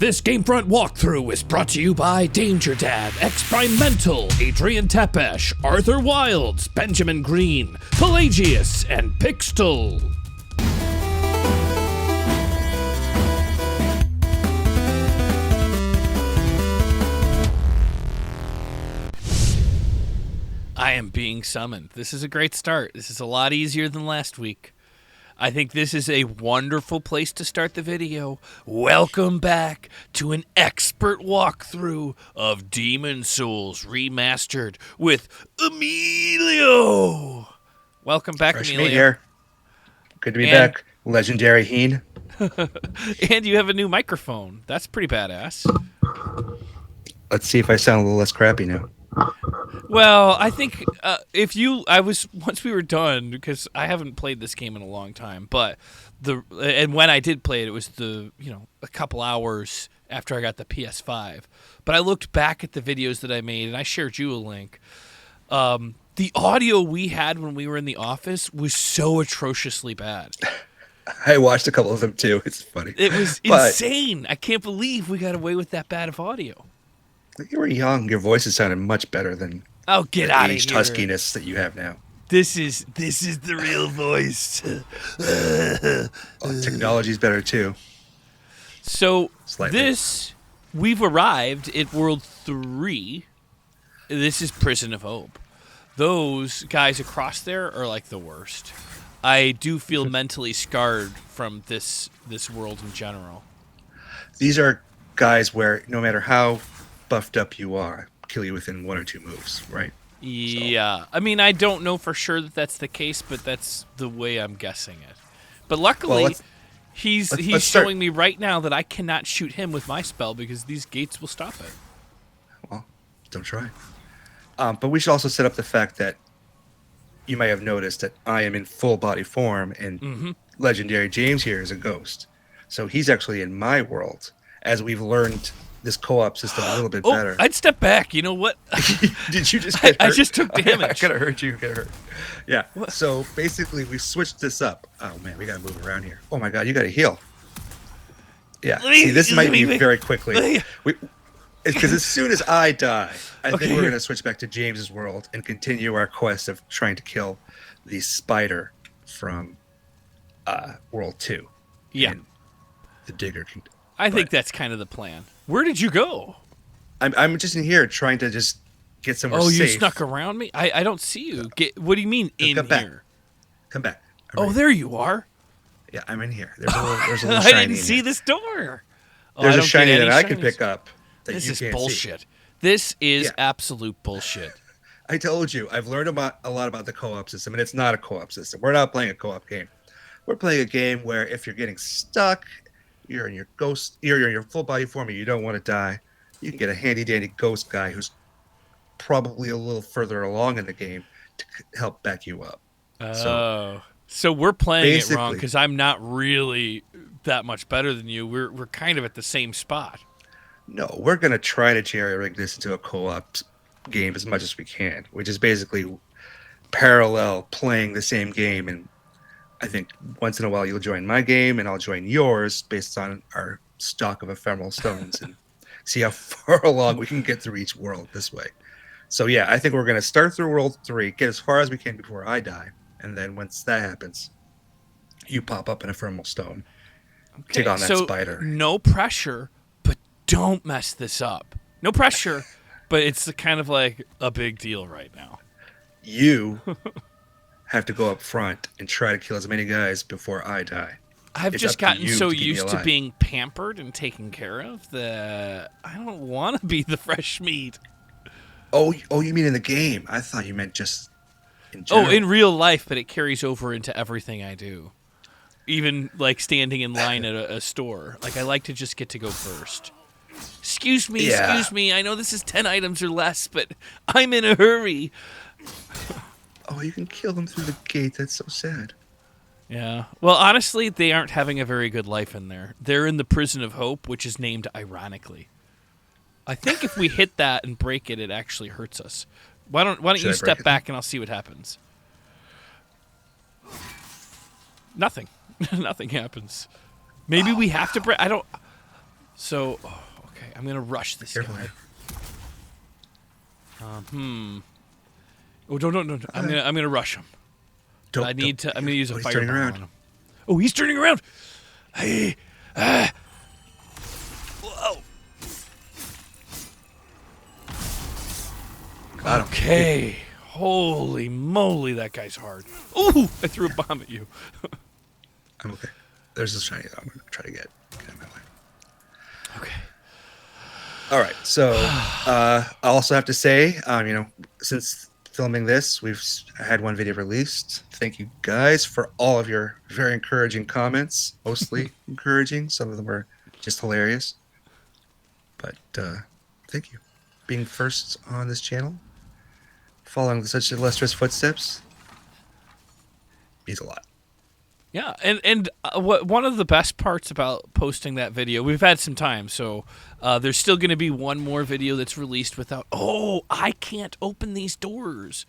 This GameFront walkthrough is brought to you by Danger Dad, Experimental, Adrian Tepesh, Arthur Wilds, Benjamin Green, Pelagius, and Pixtel. I am being summoned. This is a great start. This is a lot easier than last week. I think this is a wonderful place to start the video. Welcome back to an expert walkthrough of Demon Souls Remastered with Emilio. Welcome back, Fresh Emilio. meat here. Good to be back. Legendary Heen. And you have a new microphone. That's pretty badass. Let's see if I sound a little less crappy now. Well, I think once we were done, because I haven't played this game in a long time, but when I did play it, it was a couple hours after I got the PS5. But I looked back at the videos that I made, and I shared you a link. The audio we had when we were in the office was so atrociously bad. I watched a couple of them too. It's funny. It was insane. I can't believe we got away with that bad of audio. You were young. Your voices sounded much better than get out of aged here. huskiness that you have now. This is the real voice. Technology's better too. So Slightly. We've arrived at World 3. This is Prison of Hope. Those guys across there are like the worst. I do feel mentally scarred from this world in general. These are guys where no matter how buffed up you are, kill you within one or two moves, right? Yeah. So. I mean, I don't know for sure that that's the case, but that's the way I'm guessing it. But luckily, he's showing me right now that I cannot shoot him with my spell because these gates will stop it. Well, don't try. But we should also set up the fact that you may have noticed that I am in full body form, and Legendary James here is a ghost. So he's actually in my world, as we've learned this co-op system a little bit better. I'd step back. You know what? Did you just get hurt? I just took damage. I could have hurt you. Get hurt. Yeah. What? So basically, we switched this up. Oh man, we got to move around here. Oh my god, you got to heal. Yeah. See, this might be very quickly. Because as soon as I die, I think we're going to switch back to James's world and continue our quest of trying to kill the spider from World 2. Yeah. The Digger Kingdom. I think that's kind of the plan. Where did you go? I'm just in here trying to just get somewhere safe. Oh, you snuck around me? I don't see you. What do you mean in Come back. here? Come back. There you are. Yeah, I'm in here. There's a little shiny I didn't see this door. There's a shiny that I can pick up. This is bullshit. This is absolute bullshit. I told you, I've learned a lot about the co-op system, and it's not a co-op system. We're not playing a co-op game. We're playing a game where if you're getting stuck, you're in your full body form, and you don't want to die, you can get a handy-dandy ghost guy who's probably a little further along in the game to help back you up. So we're playing it wrong because I'm not really that much better than you. We're kind of at the same spot. No, we're going to try to jerry-rig this into a co-op game as much as we can, which is basically parallel playing the same game. And I think once in a while you'll join my game and I'll join yours based on our stock of ephemeral stones and see how far along we can get through each world this way. So yeah, I think we're going to start through World 3, get as far as we can before I die. And then once that happens, you pop up an ephemeral stone. Take on that spider. No pressure. Don't mess this up. No pressure, but it's kind of like a big deal right now. You have to go up front and try to kill as many guys before I die. I've just gotten so used to being pampered and taken care of that I don't want to be the fresh meat. Oh, you mean in the game? I thought you meant just in general. Oh, in real life, but it carries over into everything I do. Even like standing in line at a store. Like I like to just get to go first. Excuse me, I know this is 10 items or less, but I'm in a hurry. Oh, you can kill them through the gate. That's so sad. Yeah. Well, honestly, they aren't having a very good life in there. They're in the Prison of Hope, which is named ironically. I think if we hit that and break it, it actually hurts us. Why don't you step back and I'll see what happens. Nothing. Nothing happens. Maybe we have to break. So, okay, I'm gonna rush this Careful guy. here. Oh, don't. I'm gonna rush him. Don't, I need to. I'm gonna use a he's turning fireball around. on him. Oh, he's turning around. Hey, whoa. Got him. Okay. Holy moly, that guy's hard. Ooh, I threw a bomb at you. I'm okay. There's this shiny that I'm gonna try to get out of my way. Okay. All right. So I also have to say, since filming this, we've had one video released. Thank you guys for all of your very encouraging comments. Mostly encouraging. Some of them were just hilarious. But thank you. Being first on this channel, following such illustrious footsteps, means a lot. Yeah, and what one of the best parts about posting that video, we've had some time, so there's still going to be one more video that's released without. Oh, I can't open these doors.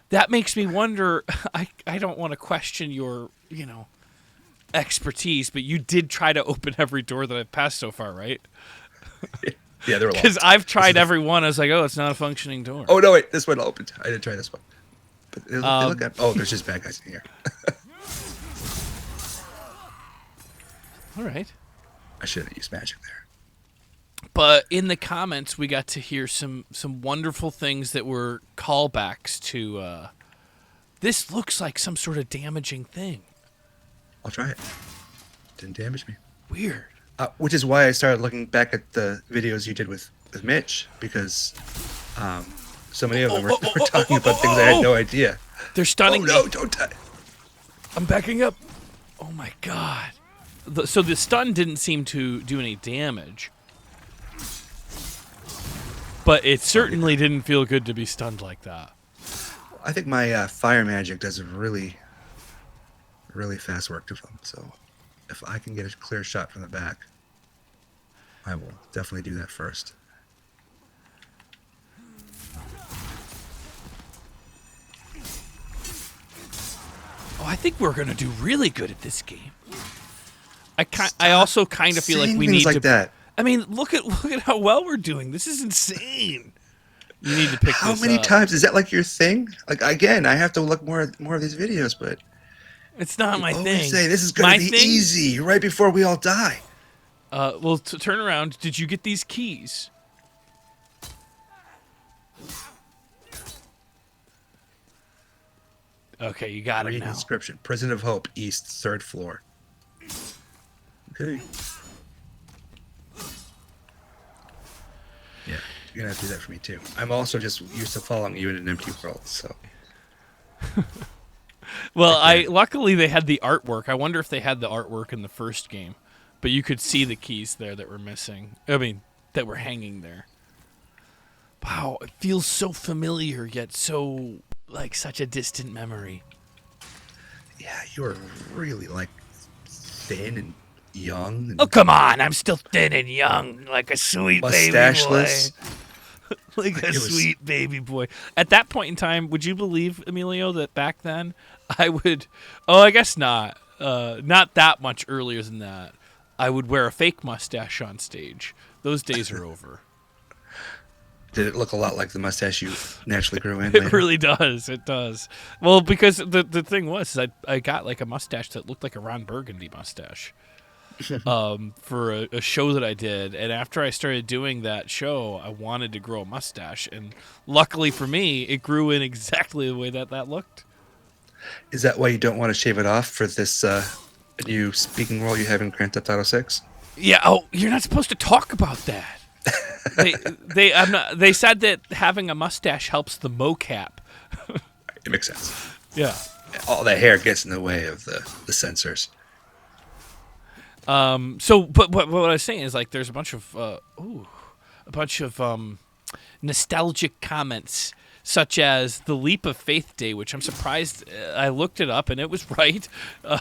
That makes me wonder. I don't want to question your expertise, but you did try to open every door that I've passed so far, right? Yeah, there were Because lots. I've tried every one. I was like, oh, it's not a functioning door. Oh no, wait, this one opened. I didn't try this one. But they look at. Oh, there's just bad guys in here. All right. I should have used magic there. But in the comments, we got to hear some wonderful things that were callbacks to. This looks like some sort of damaging thing. I'll try it. Didn't damage me. Weird. Which is why I started looking back at the videos you did with Mitch, because so many of them were talking about things I had no idea. They're stunning Oh no, me. don't die. I'm backing up. Oh my god. So the stun didn't seem to do any damage. But it certainly didn't feel good to be stunned like that. I think my fire magic does a really, really fast work to them. So if I can get a clear shot from the back, I will definitely do that first. Oh, I think we're going to do really good at this game. I also kind of feel like we need like to. That. I mean, look at how well we're doing. This is insane. You need to pick How this many up. times is that like your thing? Like again, I have to look more of these videos, but It's not my always thing. say this is going to be easy right before we all die. Well, to turn around. Did you get these keys? Okay, you got it Read now. inscription: Prison of Hope, East, 3rd floor. Okay. Yeah, you're gonna have to do that for me too. I'm also just used to following you in an empty world, so. Well, luckily they had the artwork. I wonder if they had the artwork in the first game, but you could see the keys there that were missing. I mean, that were hanging there. Wow, it feels so familiar yet so like such a distant memory. Yeah, you're really like thin and young. And Oh come on, I'm still thin and young, like a sweet baby boy. mustacheless. Like a sweet baby boy. At that point in time, would you believe, Emilio, that back then I would... Oh, I guess not. Not that much earlier than that. I would wear a fake mustache on stage. Those days are over. Did it look a lot like the mustache you naturally grew in? It really does. It does. Well, because the thing was, I got like a mustache that looked like a Ron Burgundy mustache. For a show that I did, and after I started doing that show, I wanted to grow a mustache, and luckily for me, it grew in exactly the way that looked. Is that why you don't want to shave it off for this new speaking role you have in Grand Theft Auto 6? Yeah. Oh, you're not supposed to talk about that. They said that having a mustache helps the mocap. It makes sense. Yeah. All that hair gets in the way of the sensors. But what I was saying is like there's a bunch of nostalgic comments, such as the Leap of Faith Day, which I'm surprised I looked it up and it was right.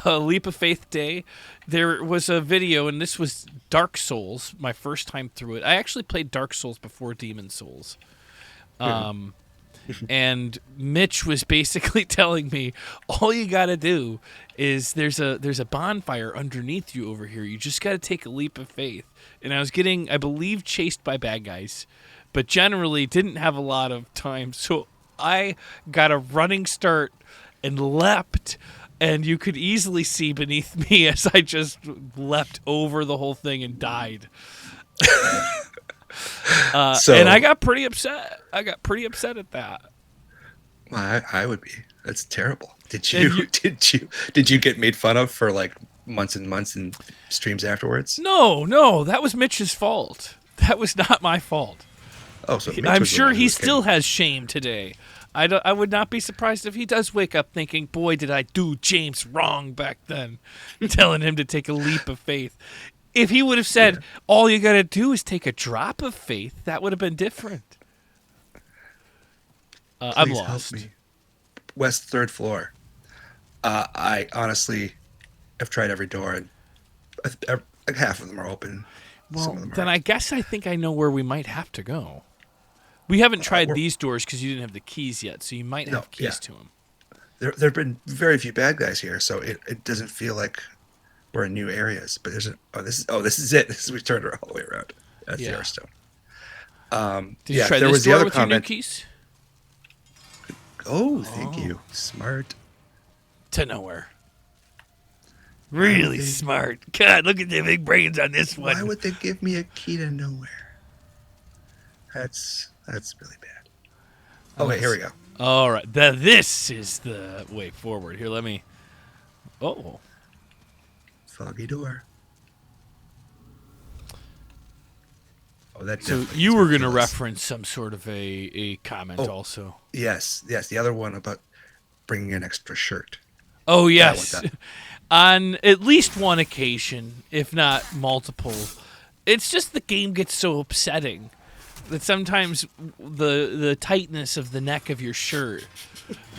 Leap of Faith Day. There was a video, and this was Dark Souls, my first time through it. I actually played Dark Souls before Demon Souls. And Mitch was basically telling me, all you got to do is there's a bonfire underneath you over here. You just got to take a leap of faith. And I was getting, I believe, chased by bad guys, but generally didn't have a lot of time. So I got a running start and leapt, and you could easily see beneath me as I just leapt over the whole thing and died. And I got pretty upset. I got pretty upset at that. Well, I would be. That's terrible. Did you get made fun of for like months and months in streams afterwards? No, that was Mitch's fault. That was not my fault. Oh, so Mitch I'm was the sure one who he was still kidding. has shame today. I would not be surprised if he does wake up thinking, boy, did I do James wrong back then, telling him to take a leap of faith. If he would have said, all you got to do is take a drop of faith, that would have been different. I'm Please lost. help me. West third floor. I honestly have tried every door, and like half of them are open. Well, Some of them then aren't. I guess I think I know where we might have to go. We haven't tried these doors because you didn't have the keys yet, so you might have keys to them. There have been very few bad guys here, so it doesn't feel like we're in new areas. But there's this is it. We've turned all the way around. That's the Airstone. Did you try there this was the door other with your new comment. keys? Oh, thank you. Smart. To nowhere. Really smart. God, look at the big brains on this one. Why would they give me a key to nowhere? That's really bad. Oh wait, here we go. All right. This is the way forward. Here, let me... Oh. Foggy door. Oh, that. So definitely you is were going to ridiculous. reference some sort of a comment also. Yes. The other one about bringing an extra shirt. Oh, yes. That. On at least one occasion, if not multiple, it's just the game gets so upsetting that sometimes the tightness of the neck of your shirt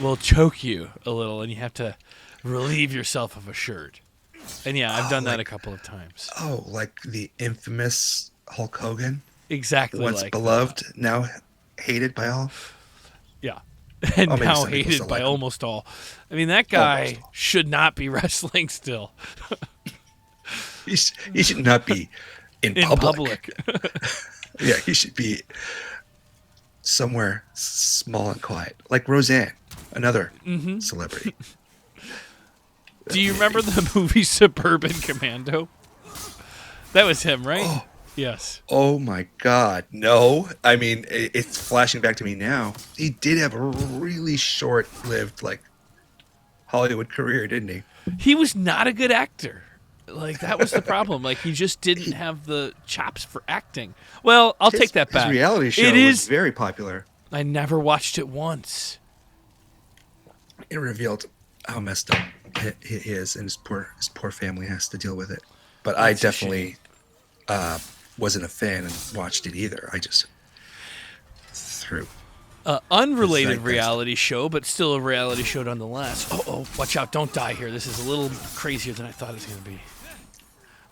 will choke you a little, and you have to relieve yourself of a shirt. And yeah, I've done that a couple of times. Oh, like the infamous Hulk Hogan? Exactly. Once like beloved, now hated by all? Yeah. And maybe now some people hated still by like him. almost all. I mean, that guy should not be wrestling still. He should not be in public. Yeah, he should be somewhere small and quiet. Like Roseanne, another celebrity. Do you remember the movie Suburban Commando? That was him, right? Oh. Yes. Oh my God, no. I mean, it's flashing back to me now. He did have a really short-lived, like, Hollywood career, didn't he? He was not a good actor. Like, that was the problem. Like, he just didn't have the chops for acting. Well, I'll take that back. His reality show was very popular. I never watched it once. It revealed how messed up he is, and his poor family has to deal with it. But I definitely wasn't a fan and watched it either. I just threw. Unrelated reality show, but still a reality show nonetheless. Oh, watch out. Don't die here. This is a little crazier than I thought it was going to be.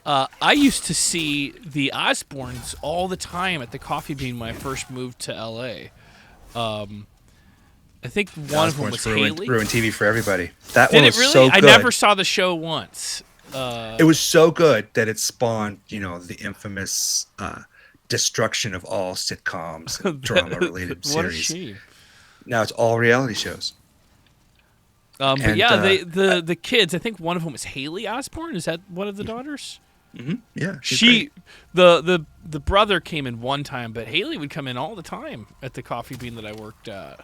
I used to see the Osbournes all the time at the Coffee Bean when I first moved to L.A. I think one of them was Haley. Ruined TV for everybody. That Did one it was really? so good. I never saw the show once. It was so good that it spawned, the infamous destruction of all sitcoms and drama-related series. What a shame. Now it's all reality shows. But yeah, the kids. I think one of them was Haley Osbourne. Is that one of the daughters? Mm-hmm. Yeah, the brother came in one time, but Haley would come in all the time at the Coffee Bean that I worked at.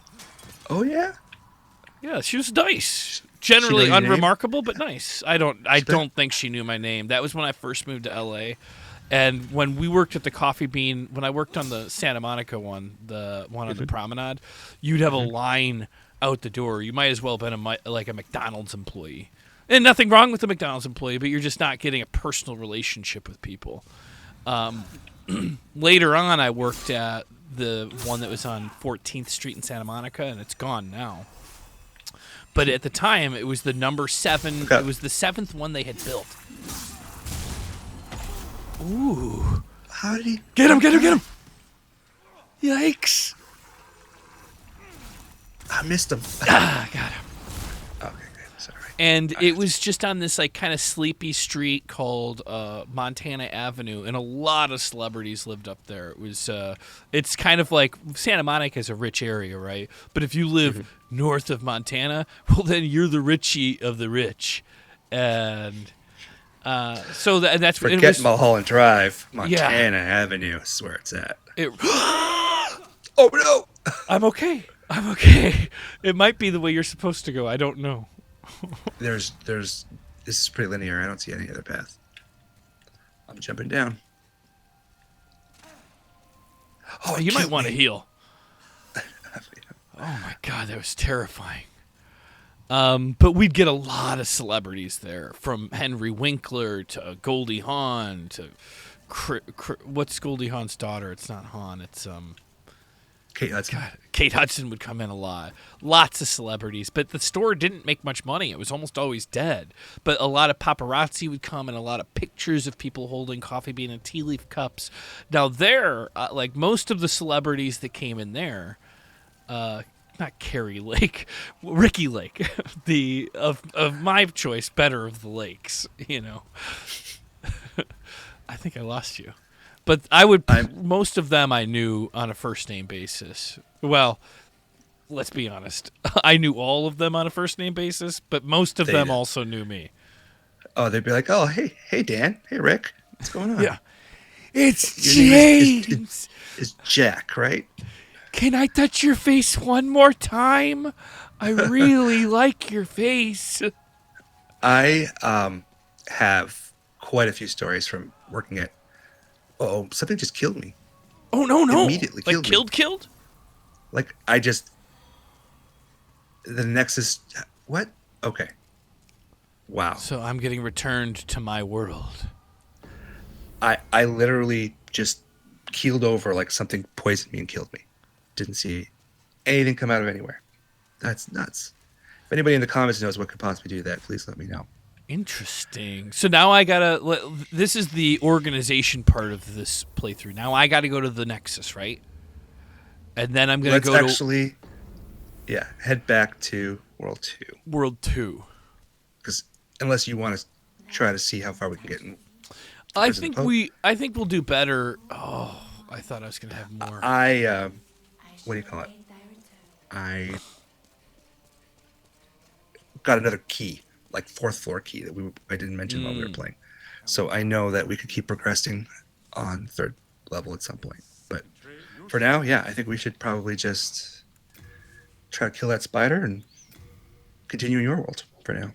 Oh yeah, yeah, she was nice. Generally unremarkable, but nice. I don't think she knew my name. That was when I first moved to LA. And when we worked at the Coffee Bean, when I worked on the Santa Monica one, the one on the Promenade, you'd have a line out the door. You might as well have been like a McDonald's employee. And nothing wrong with the McDonald's employee, but you're just not getting a personal relationship with people. Later on, I worked at the one that was on 14th Street in Santa Monica, and it's gone now. But at the time, it was the number 7. Okay. It was the 7th one they had built. Ooh. How did he... Get him! Yikes. I missed him. Ah, got him. Okay, good. Sorry. And it was just on this like kind of sleepy street called Montana Avenue, and a lot of celebrities lived up there. It was it's kind of like Santa Monica is a rich area, right? But if you live north of Montana, well, then you're the richie of the rich, and so that's what it Forget was. Mulholland Drive. Montana Avenue is where it's at. It, Oh no! I'm okay. I'm okay. It might be the way you're supposed to go. I don't know. There's. This is pretty linear. I don't see any other path. I'm jumping down. Oh, you might want to me. heal. Oh my god, that was terrifying. But we'd get a lot of celebrities there, from Henry Winkler to Goldie Hawn to what's Goldie Hawn's daughter? It's not Hawn. It's Kate Hudson. God, Kate Hudson would come in a lot. Lots of celebrities, but the store didn't make much money. It was almost always dead. But a lot of paparazzi would come, and a lot of pictures of people holding coffee bean and tea leaf cups. Now there, like most of the celebrities that came in there, not Carrie Lake, Ricky Lake, the of my choice, better of the lakes. You know, I think I lost you. But most of them I knew on a first name basis. Well, let's be honest. I knew all of them on a first name basis, but most of them also knew me. Oh, they'd be like, "Oh, hey Dan, hey Rick, what's going on?" Yeah, it's Your name James. is Jack, right? Can I touch your face one more time? I really like your face. I have quite a few stories from working at. Oh, something just killed me. Oh no! Immediately like killed me. Killed? Like the Nexus. What? Okay. Wow. So I'm getting returned to my world. I literally just keeled over like something poisoned me and killed me. Didn't see anything come out of anywhere. That's nuts. If anybody in the comments knows what could possibly do that, please let me know. Interesting. So now I gotta. This is the organization part of this playthrough. Now I gotta go to the Nexus, right? And then I'm gonna head back to World 2. World 2. Because unless you want to try to see how far we can get in. I think we'll do better. Oh, I thought I was gonna have more. What do you call it? I got another key. Like fourth floor key that I didn't mention while we were playing. So I know that we could keep progressing on third level at some point. But for now, yeah, I think we should probably just try to kill that spider and continue in your world for now.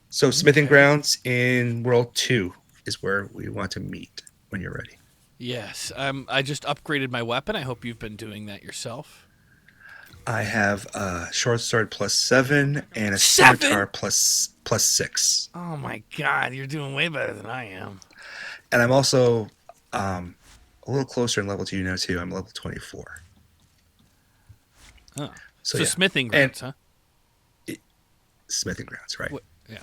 So smithing grounds in World 2 is where we want to meet when you're ready. Yes. I just upgraded my weapon. I hope you've been doing that yourself. I have a short sword +7 and a scimitar +6. Oh my god, you're doing way better than I am. And I'm also a little closer in level 2 now too. I'm level 24. Oh. So yeah. Smithing grounds, huh? Smithing grounds, right? Yeah.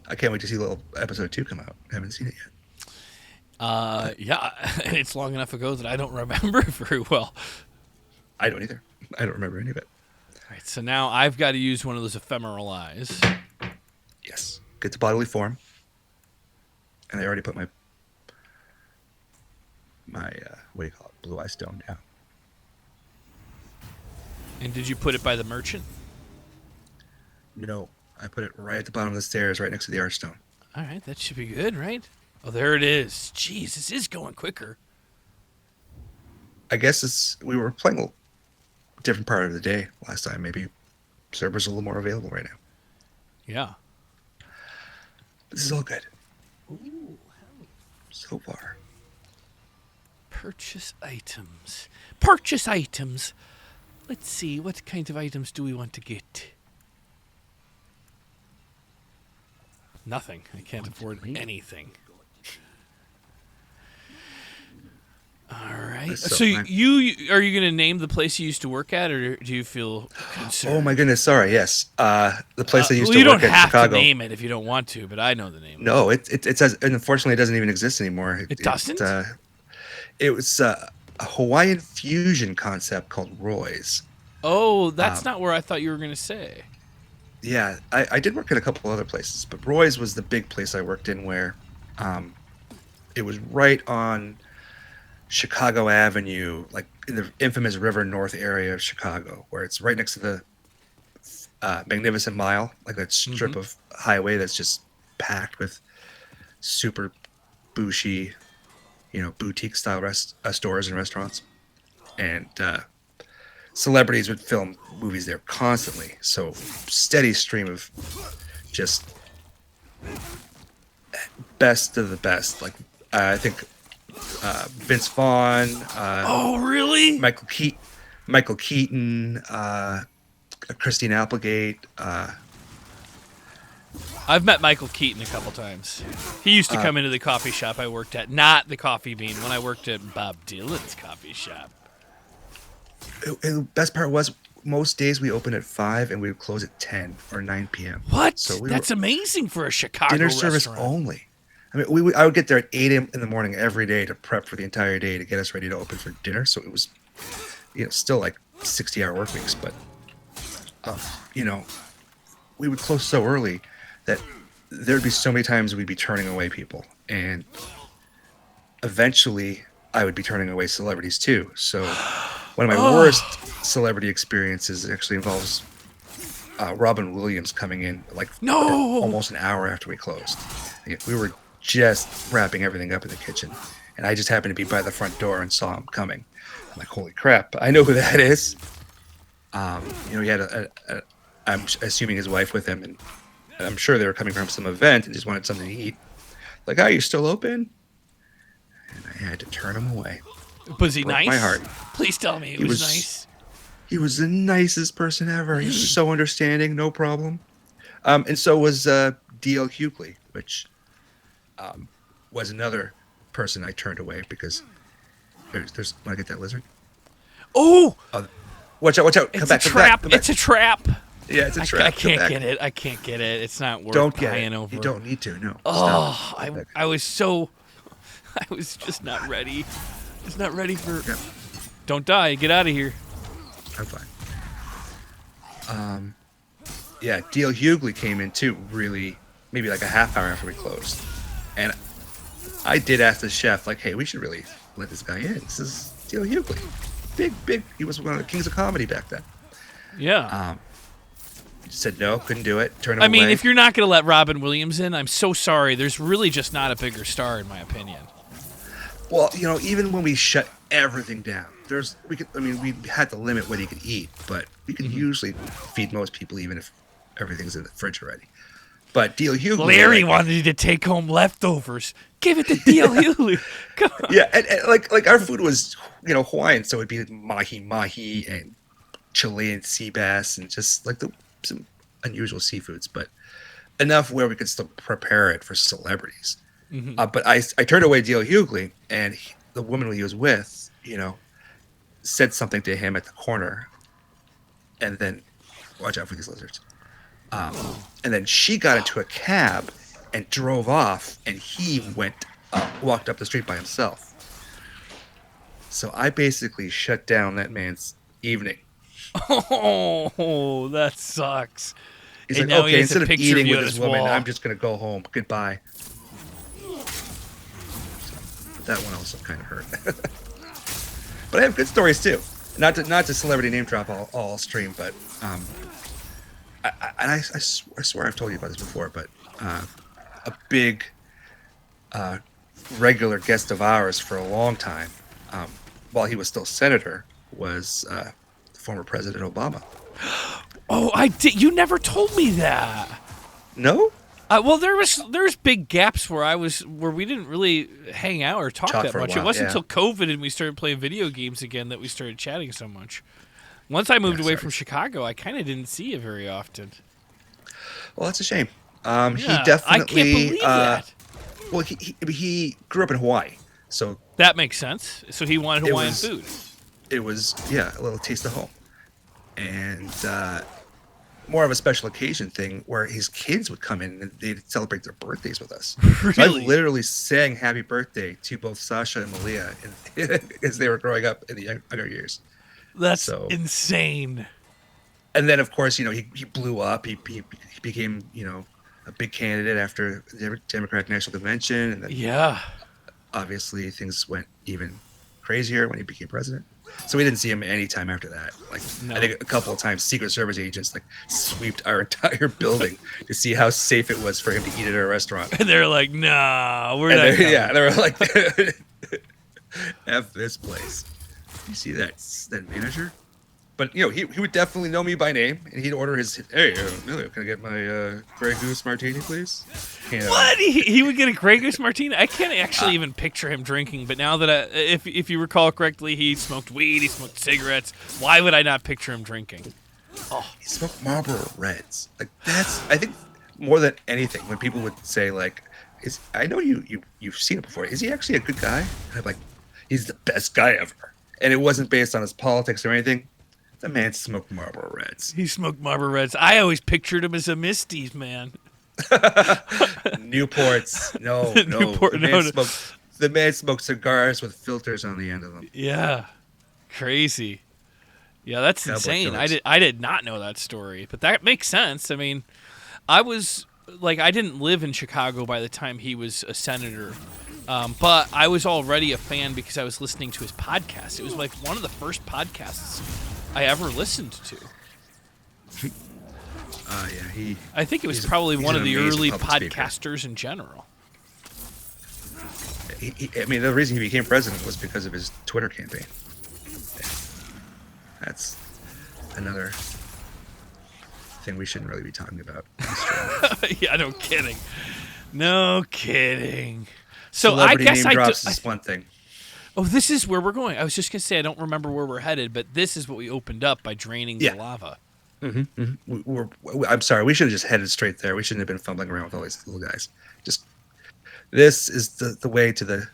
I can't wait to see little episode 2 come out. I haven't seen it yet. Yeah, it's long enough ago that I don't remember it very well. I don't either. I don't remember any of it. All right, so now I've got to use one of those ephemeral eyes. Yes. Get to bodily form. And I already put my what do you call it? Blue eye stone down. And did you put it by the merchant? No. I put it right at the bottom of the stairs, right next to the Archstone. All right, that should be good, right? Oh, there it is. Jeez, this is going quicker. I guess we were playing a different part of the day last time. Maybe servers are a little more available right now. Yeah. This is all good. Ooh, so far. Purchase items. Purchase items. Let's see, what kind of items do we want to get? Nothing. I can't afford anything. All right. So are you going to name the place you used to work at, or do you feel concerned? Oh my goodness! Sorry. Yes. The place I used to you work don't at in Chicago. have to name it if you don't want to, but I know the name. No, it says, and unfortunately, it doesn't even exist anymore. It doesn't. It was a Hawaiian fusion concept called Roy's. Oh, that's Um, not where I thought you were gonna say. yeah, I did work at a couple other places, but Roy's was the big place I worked in where um, it was right on Chicago Avenue, like in the infamous River North area of Chicago, where it's right next to the Magnificent Mile, like that Mm-hmm. strip of highway that's just packed with super bushy, boutique style stores and restaurants. And celebrities would film movies there constantly. So steady stream of just best of the best. Like I think Vince Vaughn, Oh, really? Michael Keaton, Michael Keaton, Christine Applegate. I've met Michael Keaton a couple times. He used to Uh, come into the coffee shop I worked at, not the Coffee Bean, when I worked at Bob Dylan's coffee shop. the best part was most days we open at 5 and we would close at 10 or 9 p.m. So What? we were That's amazing for a Chicago dinner service restaurant. only. I mean, I would get there at 8 a.m. in the morning every day to prep for the entire day to get us ready to open for dinner. So it was, still like 60-hour work weeks, but uh, you know, we would close so early that there'd be so many times we'd be turning away people, and eventually I would be turning away celebrities too. So one of my worst Oh, celebrity experiences actually involves Robin Williams coming in like no! almost an hour after we closed. We were just wrapping everything up in the kitchen, and I just happened to be by the front door and saw him coming. I'm like, holy crap! I know who that is. He had I'm assuming his wife with him, and I'm sure they were coming from some event and just wanted something to eat. Like, are you still open? And I had to turn him away. Was he Broke my nice? heart. Please tell me he He was was nice. he was the nicest person ever. He was so understanding, no problem. And so was D.L. Hughley, which was another person I turned away because there's want to get that lizard? Oh, Oh, watch out! Watch out! Come it's a back! Come back! trap. Come back! It's a trap. Yeah, it's a trap. I Come can't back. get it. I can't get it. It's not worth Don't get dying it. over. You don't need to. No. Stop. Oh, Come back. I was so. I was just not ready. Just not ready for. Yeah, Don't die. Get out of here. I'm fine. Yeah, D.L. Hughley came in too, really, maybe like a half hour after we closed. And I did ask the chef, like, hey, we should really let this guy in. This is D.L. Hughley. Big. He was one of the kings of comedy back then. Yeah. Said no, couldn't do it. Turn him I mean, away. if you're not going to let Robin Williams in, I'm so sorry. There's really just not a bigger star, in my opinion. Well, even when we shut everything down, we had to limit what he could eat, but we could usually feed most people even if everything's in the fridge already. But D.L. Hughley, Larry wanted you to take home leftovers. Give it to D.L. Hughley. Come on. yeah, and like our food was Hawaiian, so it'd be mahi mahi and Chilean sea bass and just like some unusual seafoods, but enough where we could still prepare it for celebrities. But I turned away D.L. Hughley, and the woman he was with, said something to him at the corner, and then watch out for these lizards. And then she got into a cab and drove off, and he walked up the street by himself. So I basically shut down that man's evening. Oh, that sucks. He's And like, now he okay, has a instead of picture eating of you with on this his woman, wall. I'm just gonna go home. Goodbye. That one also kind of hurt. But I have good stories too. Not to celebrity name drop all stream, but I swear I've told you about this before, but a big regular guest of ours for a long time, while he was still senator, was former President Obama. Oh, I did. You never told me that. No? Well, there's big gaps where we didn't really hang out or talk that For a much. It while, wasn't yeah. until COVID and we started playing video games again that we started chatting so much. Once I moved away Sorry. from Chicago, I kind of didn't see you very often. Well, that's a shame. He Yeah, definitely. I can't believe that. Well, he grew up in Hawaii, so That makes sense. So he wanted Hawaiian food. it was a little taste of home, and more of a special occasion thing where his kids would come in and they'd celebrate their birthdays with us. So I Really? literally sang happy birthday to both Sasha and Malia as they were growing up in the younger years. That's So, insane. and then of course, he blew up. He became, a big candidate after the Democratic National Convention. And then Yeah. obviously things went even crazier when he became president. So we didn't see him any time after that. Like No. I think a couple of times, Secret Service agents like sweeped our entire building to see how safe it was for him to eat at a restaurant. And they're like, nah, we're And not coming. yeah, they were like, "F this place." You see that manager? But he would definitely know me by name, and he'd order his. Hey, Emilio, can I get my Grey Goose martini, please? What? He would get a Grey Goose martini? I can't actually even picture him drinking. But now that if you recall correctly, he smoked weed, he smoked cigarettes. Why would I not picture him drinking? Oh, he smoked Marlboro Reds. Like that's, I think, more than anything, when people would say like, I know you've seen it before. Is he actually a good guy? And I'm like, he's the best guy ever. And it wasn't based on his politics or anything. The man smoked Marlboro Reds. He smoked Marlboro Reds. I always pictured him as a Misty's man. Newports. No. Newport, The man smoked cigars with filters on the end of them. Yeah. Crazy. Yeah, that's Cowboy insane. killers. I did not know that story, but that makes sense. I mean, I didn't live in Chicago by the time he was a senator, but I was already a fan because I was listening to his podcast. It was like one of the first podcasts I ever listened to. Yeah, I think it was probably one of the early podcasters podcasters in general. I mean, the reason he became president was because of his Twitter campaign. That's another thing we shouldn't really be talking about. Yeah, no kidding. No kidding. So Celebrity I guess name drops is one thing. Oh, this is where we're going. I was just going to say I don't remember where we're headed, but this is what we opened up by draining the lava. I'm sorry. We should have just headed straight there. We shouldn't have been fumbling around with all these little guys. This is the way to the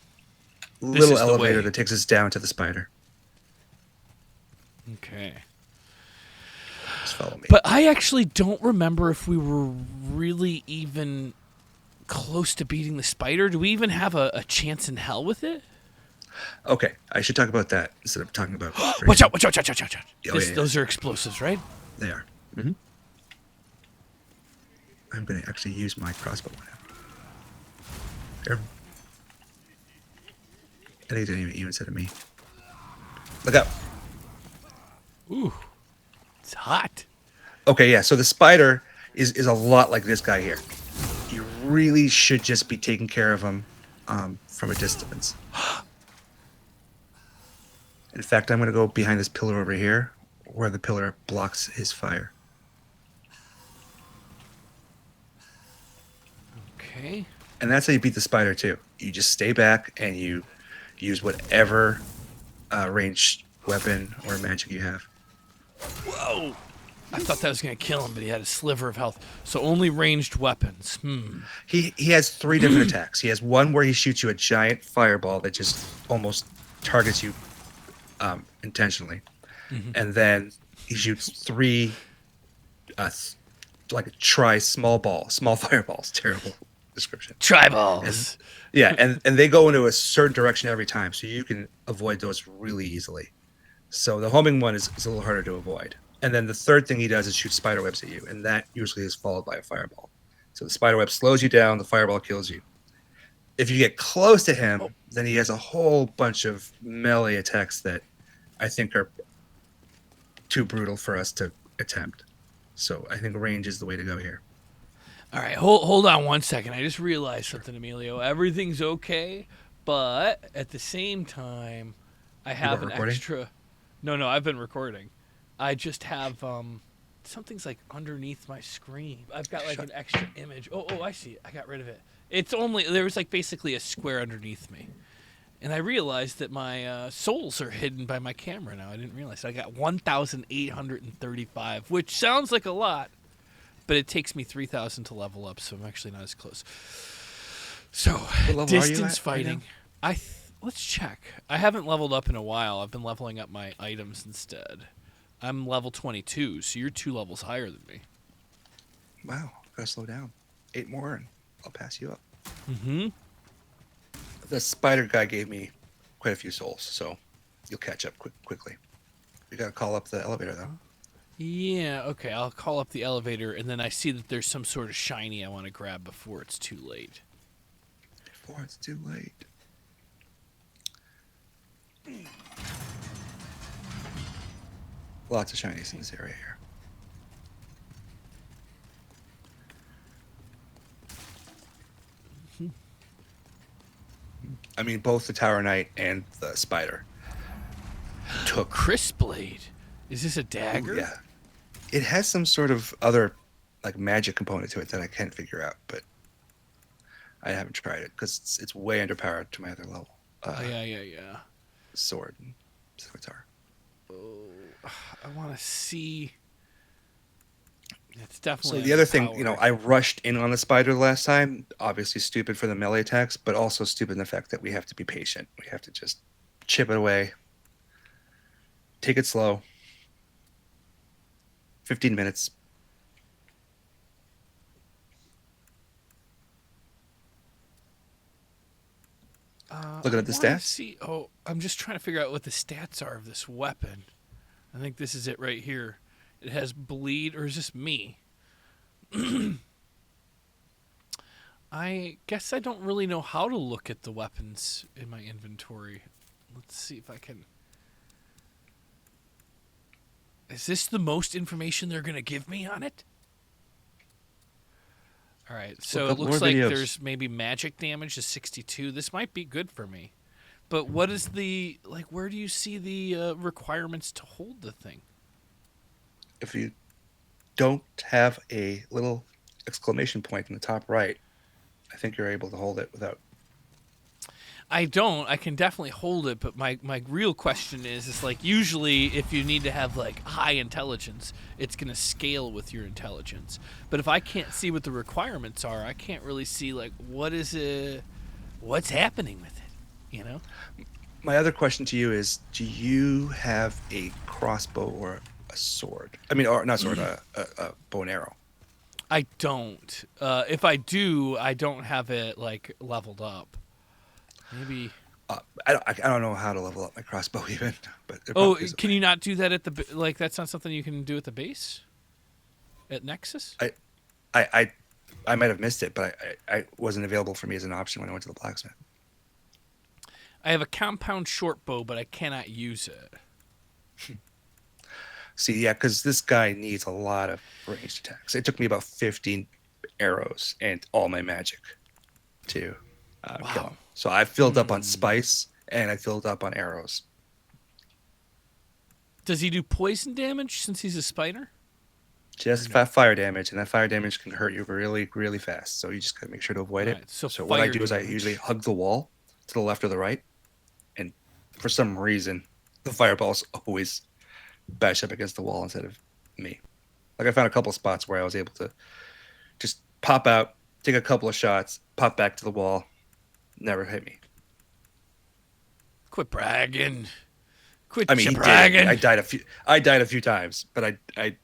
little elevator that takes us down to the spider. Okay. Just follow me. But I actually don't remember if we were really even close to beating the spider. Do we even have a chance in hell with it? Okay, I should talk about that instead of talking about. Watch out! Those are explosives, right? They are. Mm-hmm. I'm going to actually use my crossbow now. Here. I think it didn't even said to me. Look out. Ooh. It's hot. Okay, yeah, so the spider is a lot like this guy here. You really should just be taking care of him from a distance. In fact, I'm going to go behind this pillar over here where the pillar blocks his fire. Okay. And that's how you beat the spider, too. You just stay back and you use whatever ranged weapon or magic you have. Whoa! I thought that was going to kill him, but he had a sliver of health. So only ranged weapons. He has 3 different attacks. He has one where he shoots you a giant fireball that just almost targets you intentionally. Mm-hmm. And then he shoots 3 like small fireballs. Terrible description. Triballs. And they go into a certain direction every time, so you can avoid those really easily. So the homing one is a little harder to avoid. And then the third thing he does is shoot spider webs at you, and that usually is followed by a fireball. So the spider web slows you down, the fireball kills you. If you get close to him, then he has a whole bunch of melee attacks that I think are too brutal for us to attempt. So I think range is the way to go here. All right, hold on one second. I just realized something, Emilio. Everything's okay, but at the same time, I have an extra... No, I've been recording. I just have something's like underneath my screen. I've got like an extra image. Oh, I see it. I got rid of it. There was like basically a square underneath me. And I realized that my souls are hidden by my camera now. I didn't realize. I got 1,835, which sounds like a lot, but it takes me 3,000 to level up, so I'm actually not as close. So, distance fighting. Let's check. I haven't leveled up in a while. I've been leveling up my items instead. I'm level 22, so you're 2 levels higher than me. Wow, gotta slow down. 8 more and I'll pass you up. Mm-hmm. The spider guy gave me quite a few souls, so you'll catch up quickly. We gotta call up the elevator though. Yeah, okay, I'll call up the elevator, and then I see that there's some sort of shiny I want to grab before it's too late. Before it's too late. Lots of shinies in this area here. I mean, both the Tower Knight and the Spider took. Crisp blade. Is this a Ooh, dagger? yeah. It has some sort of other like magic component to it that I can't figure out, but I haven't tried it because it's way underpowered to my other level. Oh, yeah. Sword and scimitar. Oh, I want to see. It's definitely So the other thing, underpowered. I rushed in on the spider last time. Obviously stupid for the melee attacks, but also stupid in the fact that we have to be patient. We have to just chip it away, take it slow. 15 minutes. Looking I at the want to stats. see. Oh, I'm just trying to figure out what the stats are of this weapon. I think this is it right here. It has bleed, or is this me? I guess I don't really know how to look at the weapons in my inventory. Let's see if I can. Is this the most information they're going to give me on it? All right, so Look it up more looks like videos. there's maybe magic damage to 62. This might be good for me. But what is the, like, where do you see the requirements to hold the thing? If you don't have a little exclamation point in the top right, I think you're able to hold it without. I don't. I can definitely hold it, but my real question is like usually if you need to have like high intelligence, it's gonna scale with your intelligence. But if I can't see what the requirements are, I can't really see like what's happening with it. You know? My other question to you is: do you have a crossbow or a sword? I mean, or not sword, a bow and arrow. I don't. If I do, I don't have it like leveled up. Maybe. I don't know how to level up my crossbow even, but there Oh, probably is a can way. you not do that at the like? That's not something you can do at the base, at Nexus. I I I, I might have missed it, but I wasn't available for me as an option when I went to the blacksmith. I have a compound short bow, but I cannot use it. See, yeah, because this guy needs a lot of ranged attacks. It took me about 15 arrows and all my magic to kill Wow. him. So I filled up on spice and I filled up on arrows. Does he do poison damage since he's a spider? Or Just no? fire damage, and that fire damage can hurt you really, really fast. So you just gotta make sure to avoid All it. right. So So what I fire do is I usually damage. hug the wall to the left or the right, and for some reason, the fireballs always bash up against the wall instead of me. Like I found a couple of spots where I was able to just pop out, take a couple of shots, pop back to the wall, never hit me. Quit bragging. I Quit mean, your he did hit me. bragging. I died a few times, but I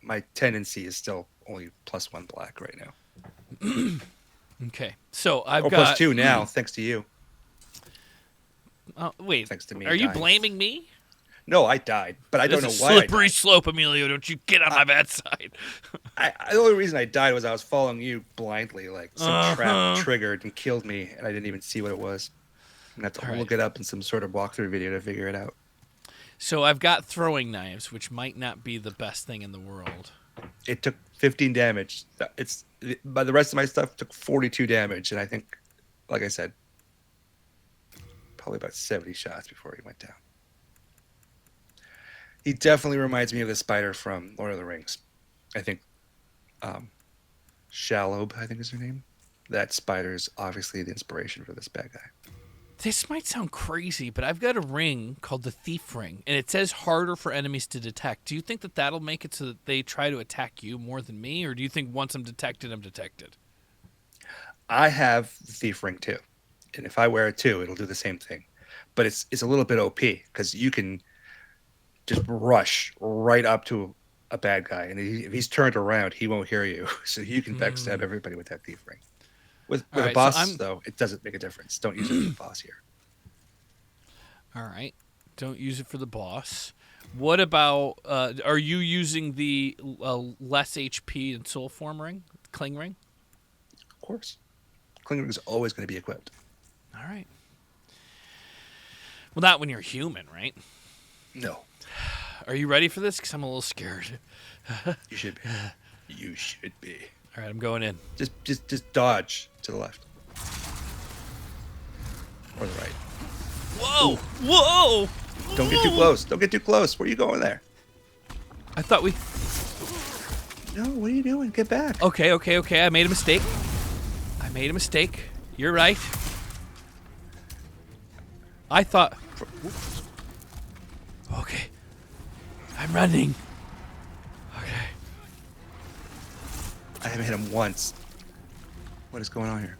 my tendency is still only +1 black right now, Okay. So I've or plus got. two now, thanks to you, Wait. thanks to me Are you dying. blaming me? No, I died, but I This don't is a know why I slippery died. slope, Emilio. Don't you get on I, my bad side. the only reason I died was I was following you blindly, like some Uh trap huh. triggered and killed me, and I didn't even see what it was. I'm gonna have All to right. look it up in some sort of walkthrough video to figure it out. So I've got throwing knives, which might not be the best thing in the world. It took 15 damage. But the rest of my stuff took 42 damage, and I think, like I said, probably about 70 shots before he went down. He definitely reminds me of the spider from Lord of the Rings. I think um, Shalob, I think is her name. That spider is obviously the inspiration for this bad guy. This might sound crazy, but I've got a ring called the Thief Ring, and it says harder for enemies to detect. Do you think that that'll make it so that they try to attack you more than me, or do you think once I'm detected, I'm detected? I have the thief ring too, and if I wear it too, it'll do the same thing. But it's a little bit OP because you can just rush right up to a bad guy, and if he's turned around, he won't hear you. So you can backstab everybody with that thief ring. All With a right, so boss, I'm though, it doesn't make a difference. Don't use it for the boss here. all right. Don't use it for the boss. What about? Are you using the less HP and soul form ring, cling ring? Of course, Klinger is always going to be equipped. All right. Well, not when you're human, right? No, Are you ready for this? Because I'm a little scared. you should be. You should be. All right, I'm going in. Just dodge to the left or the right. Whoa! Whoa! Don't get too close. Don't get too close. Where are you going there? I thought we. No, what are you doing? Get back. Okay. I made a mistake. You're right. I thought. Okay. I'm running. Okay. I haven't hit him once. What is going on here?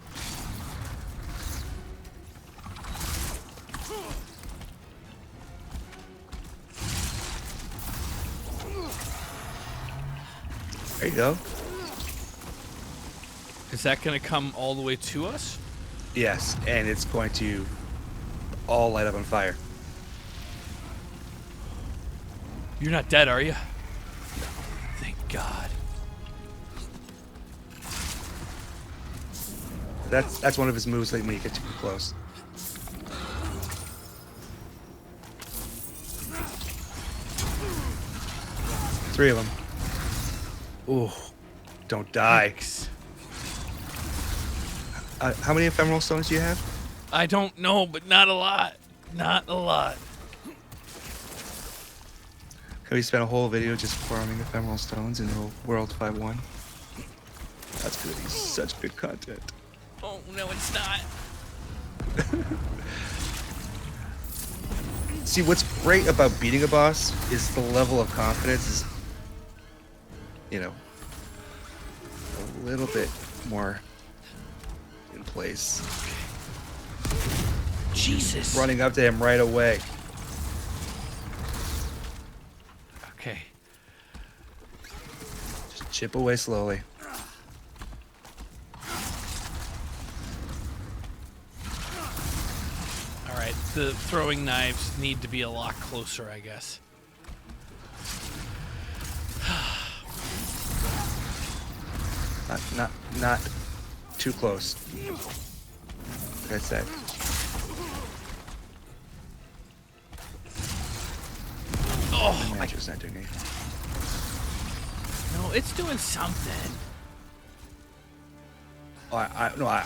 There you go. Is that going to come all the way to us? Yes, and it's going to all light up on fire. You're not dead, are you? Thank God. That's one of his moves like when you get too close. Three of them. Ooh, don't die. How many ephemeral stones do you have? I don't know, but not a lot. Not a lot. Can we spend a whole video just farming ephemeral stones in the World 5-1? That's good. He's such good content. Oh, no, it's not. See, what's great about beating a boss is the level of confidence is, you know, a little bit more in place. Jesus. Running up to him right away. Okay. Just chip away slowly. All right. The throwing knives need to be a lot closer, I guess. Not too close. Like I said. Oh, My magic's not doing anything. no, it's doing something. Oh,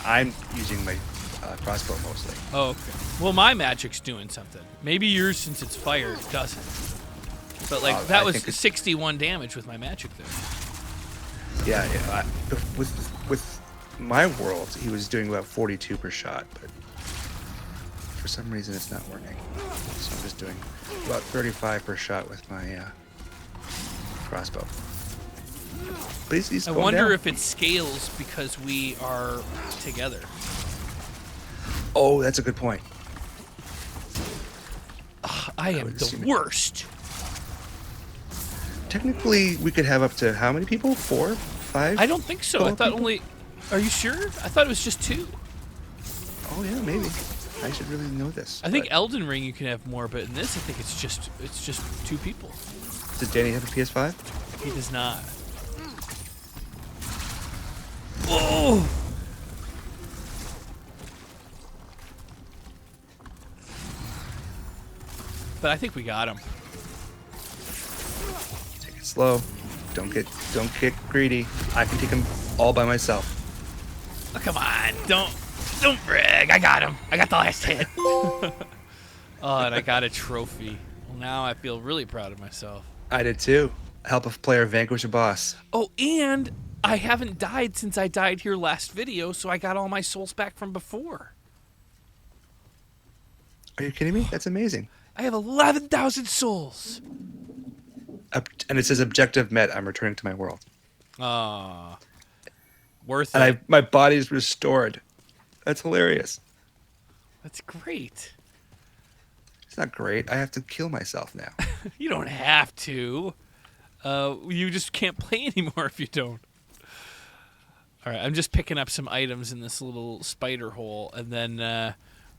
I'm using my crossbow mostly. Oh, okay. Well, my magic's doing something. Maybe yours, since it's fire, doesn't. But like that I was think 61 damage with my magic there. Yeah. With my world, he was doing about 42 per shot, but for some reason it's not working. So I'm just doing about 35 per shot with my crossbow. But he's I going wonder down. if it scales because we are together. Oh, that's a good point. I am would the assume it- worst. Technically, we could have up to how many people? 4? 5? I don't think so. I total thought people? only. Are you sure? I thought it was just 2. Oh yeah, maybe. I should really know this. I think but- Elden Ring you can have more, but in this I think it's just 2 people. Did Danny have a PS5? He does not. Whoa! But I think we got him. Take it slow. Don't get greedy. I can take him all by myself. Oh, come on, don't brag. I got him. I got the last hit. Oh, and I got a trophy. Well, now I feel really proud of myself. I did too. Help a player vanquish a boss. Oh, and I haven't died since I died here last video, so I got all my souls back from before. Are you kidding me? That's amazing. I have 11,000 souls. And it says objective met. I'm returning to my world. Ah, worth And it. my body is restored. That's hilarious. That's great. It's not great. I have to kill myself now. You don't have to. You just can't play anymore if you don't. All right, I'm just picking up some items in this little spider hole, and then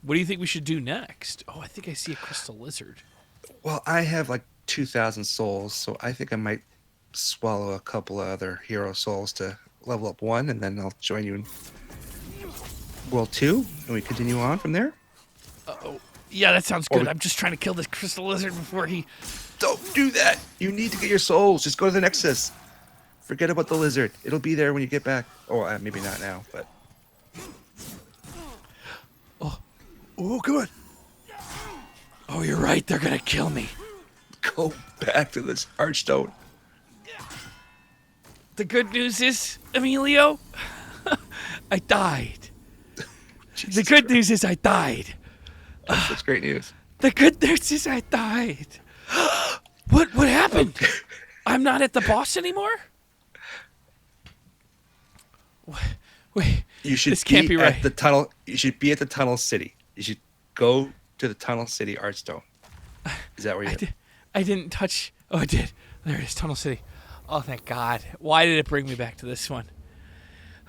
what do you think we should do next? Oh, I think I see a crystal lizard. Well, I have like 2,000 souls, so I think I might swallow a couple of other hero souls to level up 1, and then I'll join you in World 2, and we continue on from there. Oh, yeah, that sounds Or good. we- I'm just trying to kill this crystal lizard before he. Don't do that! You need to get your souls. Just go to the Nexus. Forget about the lizard. It'll be there when you get back. Or maybe not now, but... Oh, come on. Oh, you're right. They're gonna kill me. Go back to this Archstone. The good news is, Emilio, I died. Jesus The good Christ. news is I died. That's great news. The good news is I died. What happened? I'm not at the boss anymore? Wait. You should This can't be right. at the tunnel. You should be at the Tunnel City. You should go to the Tunnel City Archstone. Is that where you're? I didn't touch. Oh, I did. There it is, Tunnel City. Oh, thank God. Why did it bring me back to this one?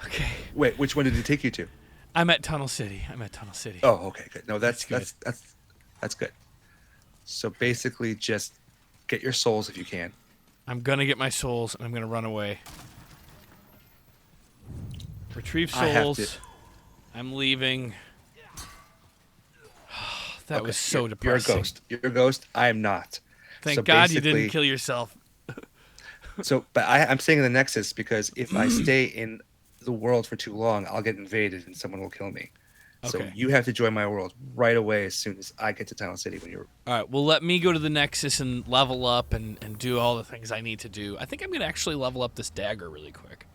Okay. Wait, which one did it take you to? I'm at Tunnel City. Oh, okay, good. No, That's good. that's good. So basically, just get your souls if you can. I'm gonna get my souls and I'm gonna run away. Retrieve I have souls. to- I'm leaving. That Okay, was so you're depressing. a ghost. You're a ghost. I am not. Thank So God you didn't basically- kill yourself. But I'm staying in the Nexus because if I stay in the world for too long, I'll get invaded and someone will kill me. So Okay. you have to join my world right away as soon as I get to Tunnel City when you're... All right, well, let me go to the Nexus and level up and do all the things I need to do. I think I'm going to actually level up this dagger really quick.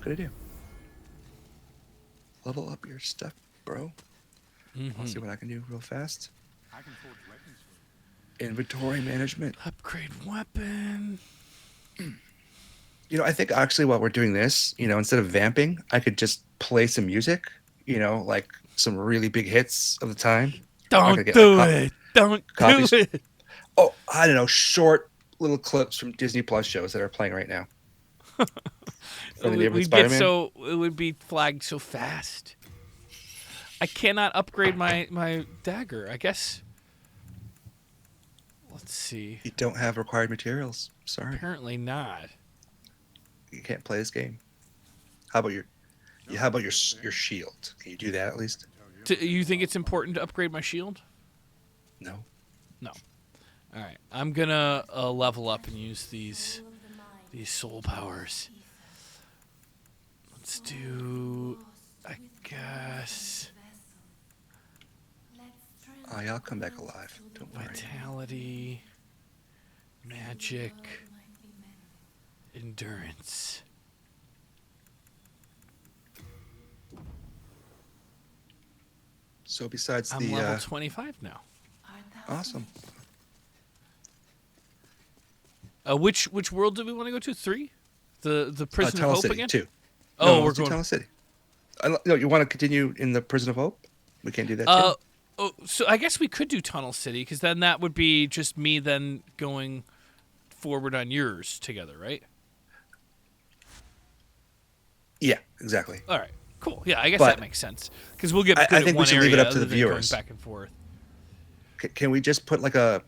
Good idea. Level up your stuff, bro. I'll see what I can do real fast. Inventory management. Upgrade weapon. You know, I think actually while we're doing this, you know, instead of vamping, I could just play some music, you know, like some really big hits of the time. Don't could get, do like, it. Don't copies. do it. Oh, I don't know, short little clips from Disney Plus shows that are playing right now. From the neighborhood We'd Spider-Man. get so it would be flagged so fast. I cannot upgrade my dagger. I guess. Let's see. You don't have required materials. Sorry, Apparently not. you can't play this game. How about your shield? Can you do that at least? Do you think it's important to upgrade my shield? No. No. All right. I'm gonna level up and use these soul powers. Let's do. I guess Oh, yeah, I'll come back alive. Don't worry. vitality, magic, endurance. So besides I'm the level 25 now. awesome. Which world do we want to go to? 3? The Prison of Tunnel Hope City again? too. Oh, No, we're let's do going. Tunnel City. No, you want to continue in the Prison of Hope? We can't do that. Oh, too? so I guess we could do Tunnel City because then that would be just me then going forward on yours together, right? Yeah, exactly. All right, cool. Yeah, I guess But that makes sense because we'll get I good at think we one should area leave it up to other the than going viewers. back and forth. Can we just put like a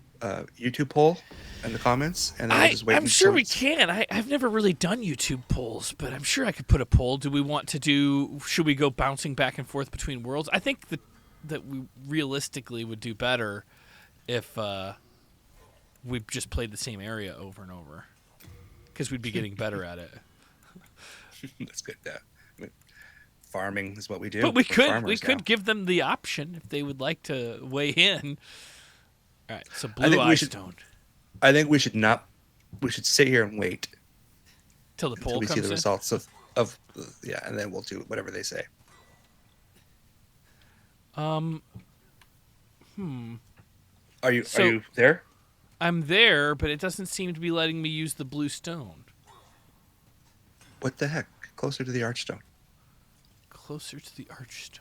YouTube poll in the comments, and then we'll just wait? I'm sure until we it's- can. I've never really done YouTube polls, but I'm sure I could put a poll. Do we want to do? Should we go bouncing back and forth between worlds? I think that we realistically would do better if we just played the same area over and over, because we'd be getting better at it. That's good. Yeah. I mean, farming is what we do. But we We're could farmers now. give them the option if they would like to weigh in. All right, so I blue think we eye should- stone I think we should not. We should sit here and wait till the until poll we see comes the in. results of yeah, and then we'll do whatever they say. Are you there? I'm there, but it doesn't seem to be letting me use the blue stone. What the heck? Closer to the Archstone. Closer to the archstone.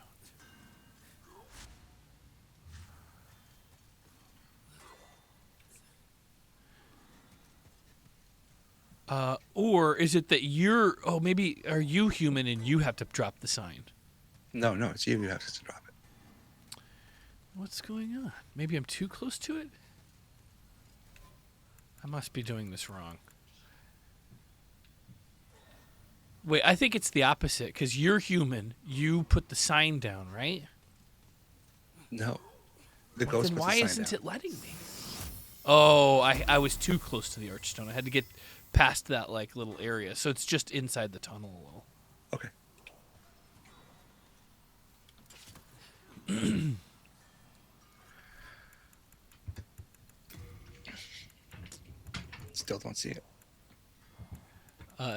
Or is it that you're? Oh, maybe are you human and you have to drop the sign? No, it's you who has to drop it. What's going on? Maybe I'm too close to it. I must be doing this wrong. Wait, I think it's the opposite because you're human. You put the sign down, right? No. The Well, ghost then puts why the sign isn't down. it letting me? Oh, I was too close to the archstone. I had to get past that like little area, so it's just inside the tunnel a little. Okay. Still don't see it.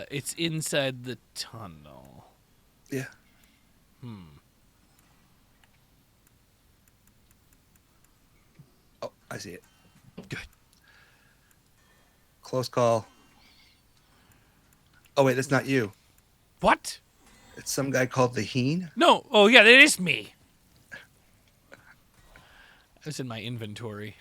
It's inside the tunnel. Yeah. Oh, I see it. Good. Close call. Oh, wait, that's not you. What? It's some guy called the Heen. No. Oh, yeah, that is me. I was in my inventory.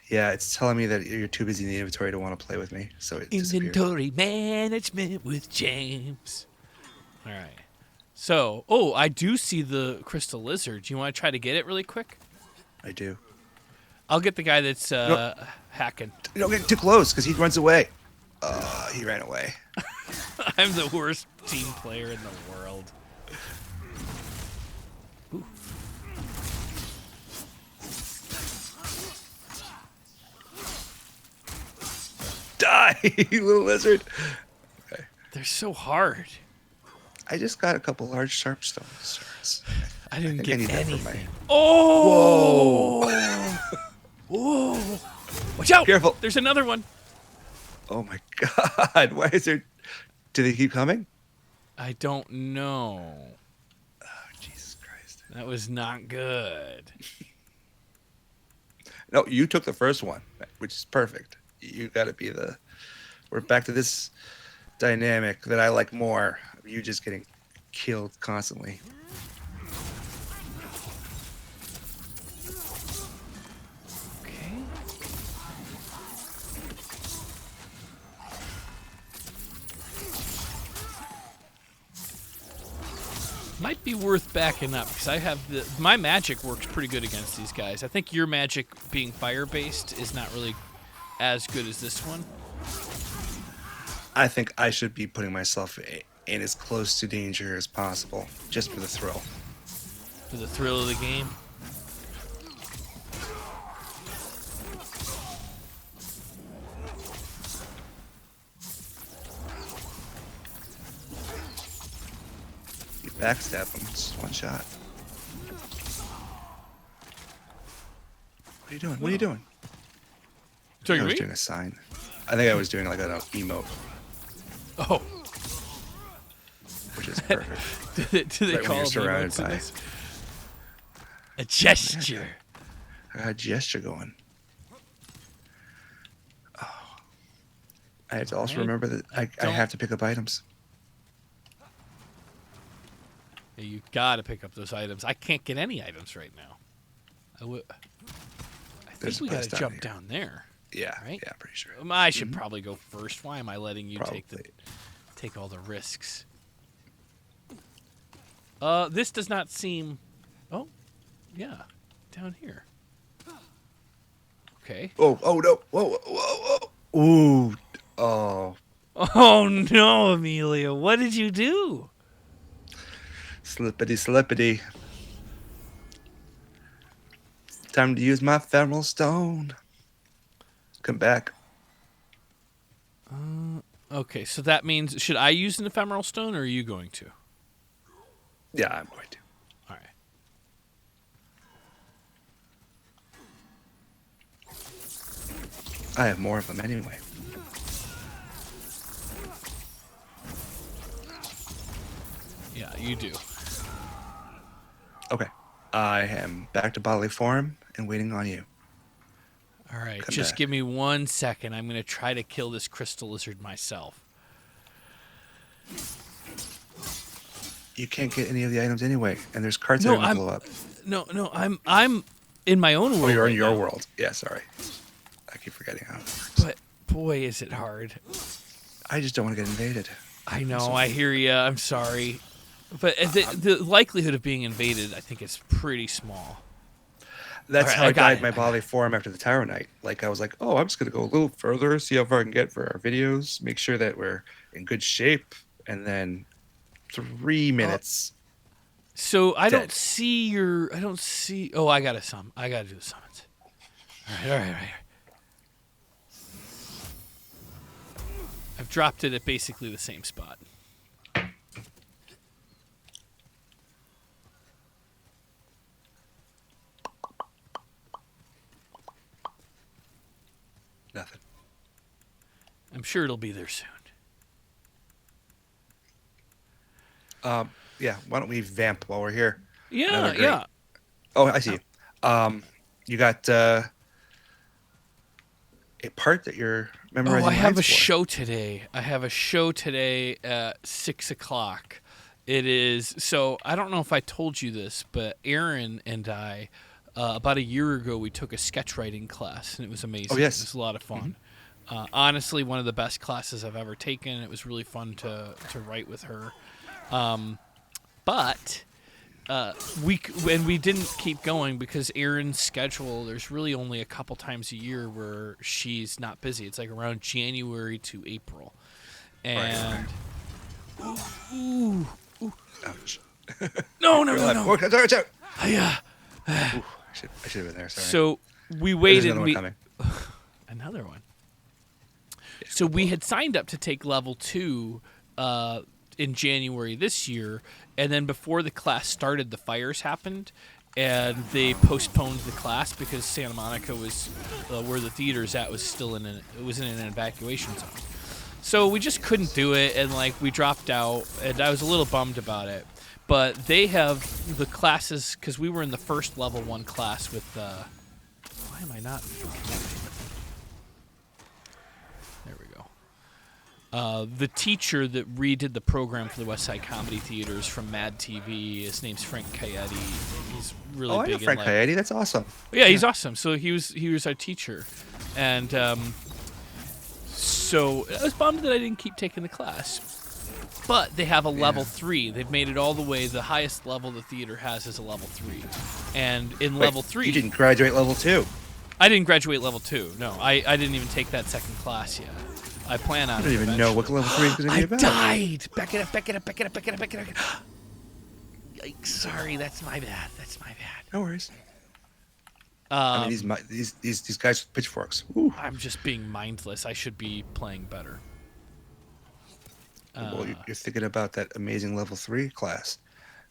Yeah, it's telling me that you're too busy in the inventory to want to play with me, so it disappeared. Inventory management with James. All right. So, I do see the crystal lizard. Do you want to try to get it really quick? I do. I'll get the guy that's hacking. Don't get too close, because he runs away. He ran away. I'm the worst team player in the world. Ooh. Die, you little lizard. Okay. They're so hard. I just got a couple large sharp stone shards. I didn't I get need that for anything. my- Oh! Whoa! Watch out! Careful. There's another one. Oh my god, why is there... Do they keep coming? I don't know. Oh, Jesus Christ. That was not good. No, you took the first one, which is perfect. You got to be the... We're back to this dynamic that I like more. You just getting killed constantly. Okay. Might be worth backing up because I have my magic works pretty good against these guys. I think your magic being fire based is not really as good as this one. I think I should be putting myself in as close to danger as possible, just for the thrill. For the thrill of the game. You backstab him, just one shot. What are you doing? What are you doing? I was doing a sign. I think I was doing like an emote, Oh. which is perfect. Do they Right when call you're it surrounded emotes in by- this? A gesture. I got a gesture going. Oh. I have to also I remember that I don't- have to pick up items. Yeah, you gotta pick up those items. I can't get any items right now. I There's think we a place gotta down jump here. down there. Yeah, Right? yeah, pretty sure. I should probably go first. Why am I letting you Probably. take all the risks? This does not seem. Oh, yeah, down here. Okay. Oh no! Whoa! Ooh! Oh, Oh no, Amelia! What did you do? slippity. Time to use my femoral stone. Come back. Okay, so that means should I use an ephemeral stone, or are you going to? Yeah, I'm going to. All right. I have more of them anyway. Yeah, you do. Okay. I am back to bodily form and waiting on you. All right, Come just back. give me 1 second. I'm going to try to kill this crystal lizard myself. You can't get any of the items anyway, and there's carts that are gonna blow up. No, I'm in my own world. Oh, you're in right your now. world. Yeah, sorry. I keep forgetting how boy, is it hard. I just don't want to get invaded. I know. I hear you. I'm sorry. But the likelihood of being invaded, I think, is pretty small. That's All right, how I got died it. my Bali forum after the Tower Night. Like, I was like, oh, I'm just going to go a little further, see how far I can get for our videos, make sure that we're in good shape. And then 3 minutes, So I don't dead. see your. I don't see. Oh, I got to sum. I got to do the summons. All right. I've dropped it at basically the same spot. Nothing. I'm sure it'll be there soon. Yeah, why don't we vamp while we're here? Yeah, Another great. yeah. Oh, I see you. You got a part that you're Oh, memorizing I have lines a for. show today. At 6:00. It is. So I don't know if I told you this, but Aaron and I, about a year ago, we took a sketch writing class, and it was amazing. Oh, yes. It was a lot of fun. Honestly, one of the best classes I've ever taken. It was really fun to write with her. But we didn't keep going because Erin's schedule, there's really only a couple times a year where she's not busy. It's like around January to April. And Ouch. no. Watch out. Yeah. I should have been there. Sorry. So we There's waited. another one coming. Another one. So we had signed up to take level 2 in January this year, and then before the class started, the fires happened, and they postponed the class because Santa Monica was where the theater's at was still in an evacuation zone. So we just couldn't do it, and like we dropped out, and I was a little bummed about it. But they have the classes because we were in the first level 1 class with. Why am I not connecting? There we go. The teacher that redid the program for the West Side Comedy Theaters from Mad TV, his name's Frank Coyote. He's really I big know Frank Coyote. That's awesome. Yeah, he's awesome. So he was our teacher, and so I was bummed that I didn't keep taking the class. But they have a level 3. They've made it all the way. The highest level the theater has is a level 3, and in level 3, You didn't graduate level 2. I didn't graduate level 2. No, I didn't even take that second class yet. I plan on. I don't even know what level 3 is going to be I about. died. Back it up. Yikes! Sorry, that's my bad. No worries. I mean, these guys with pitchforks. Ooh. I'm just being mindless. I should be playing better. Well, you're thinking about that amazing level 3 class.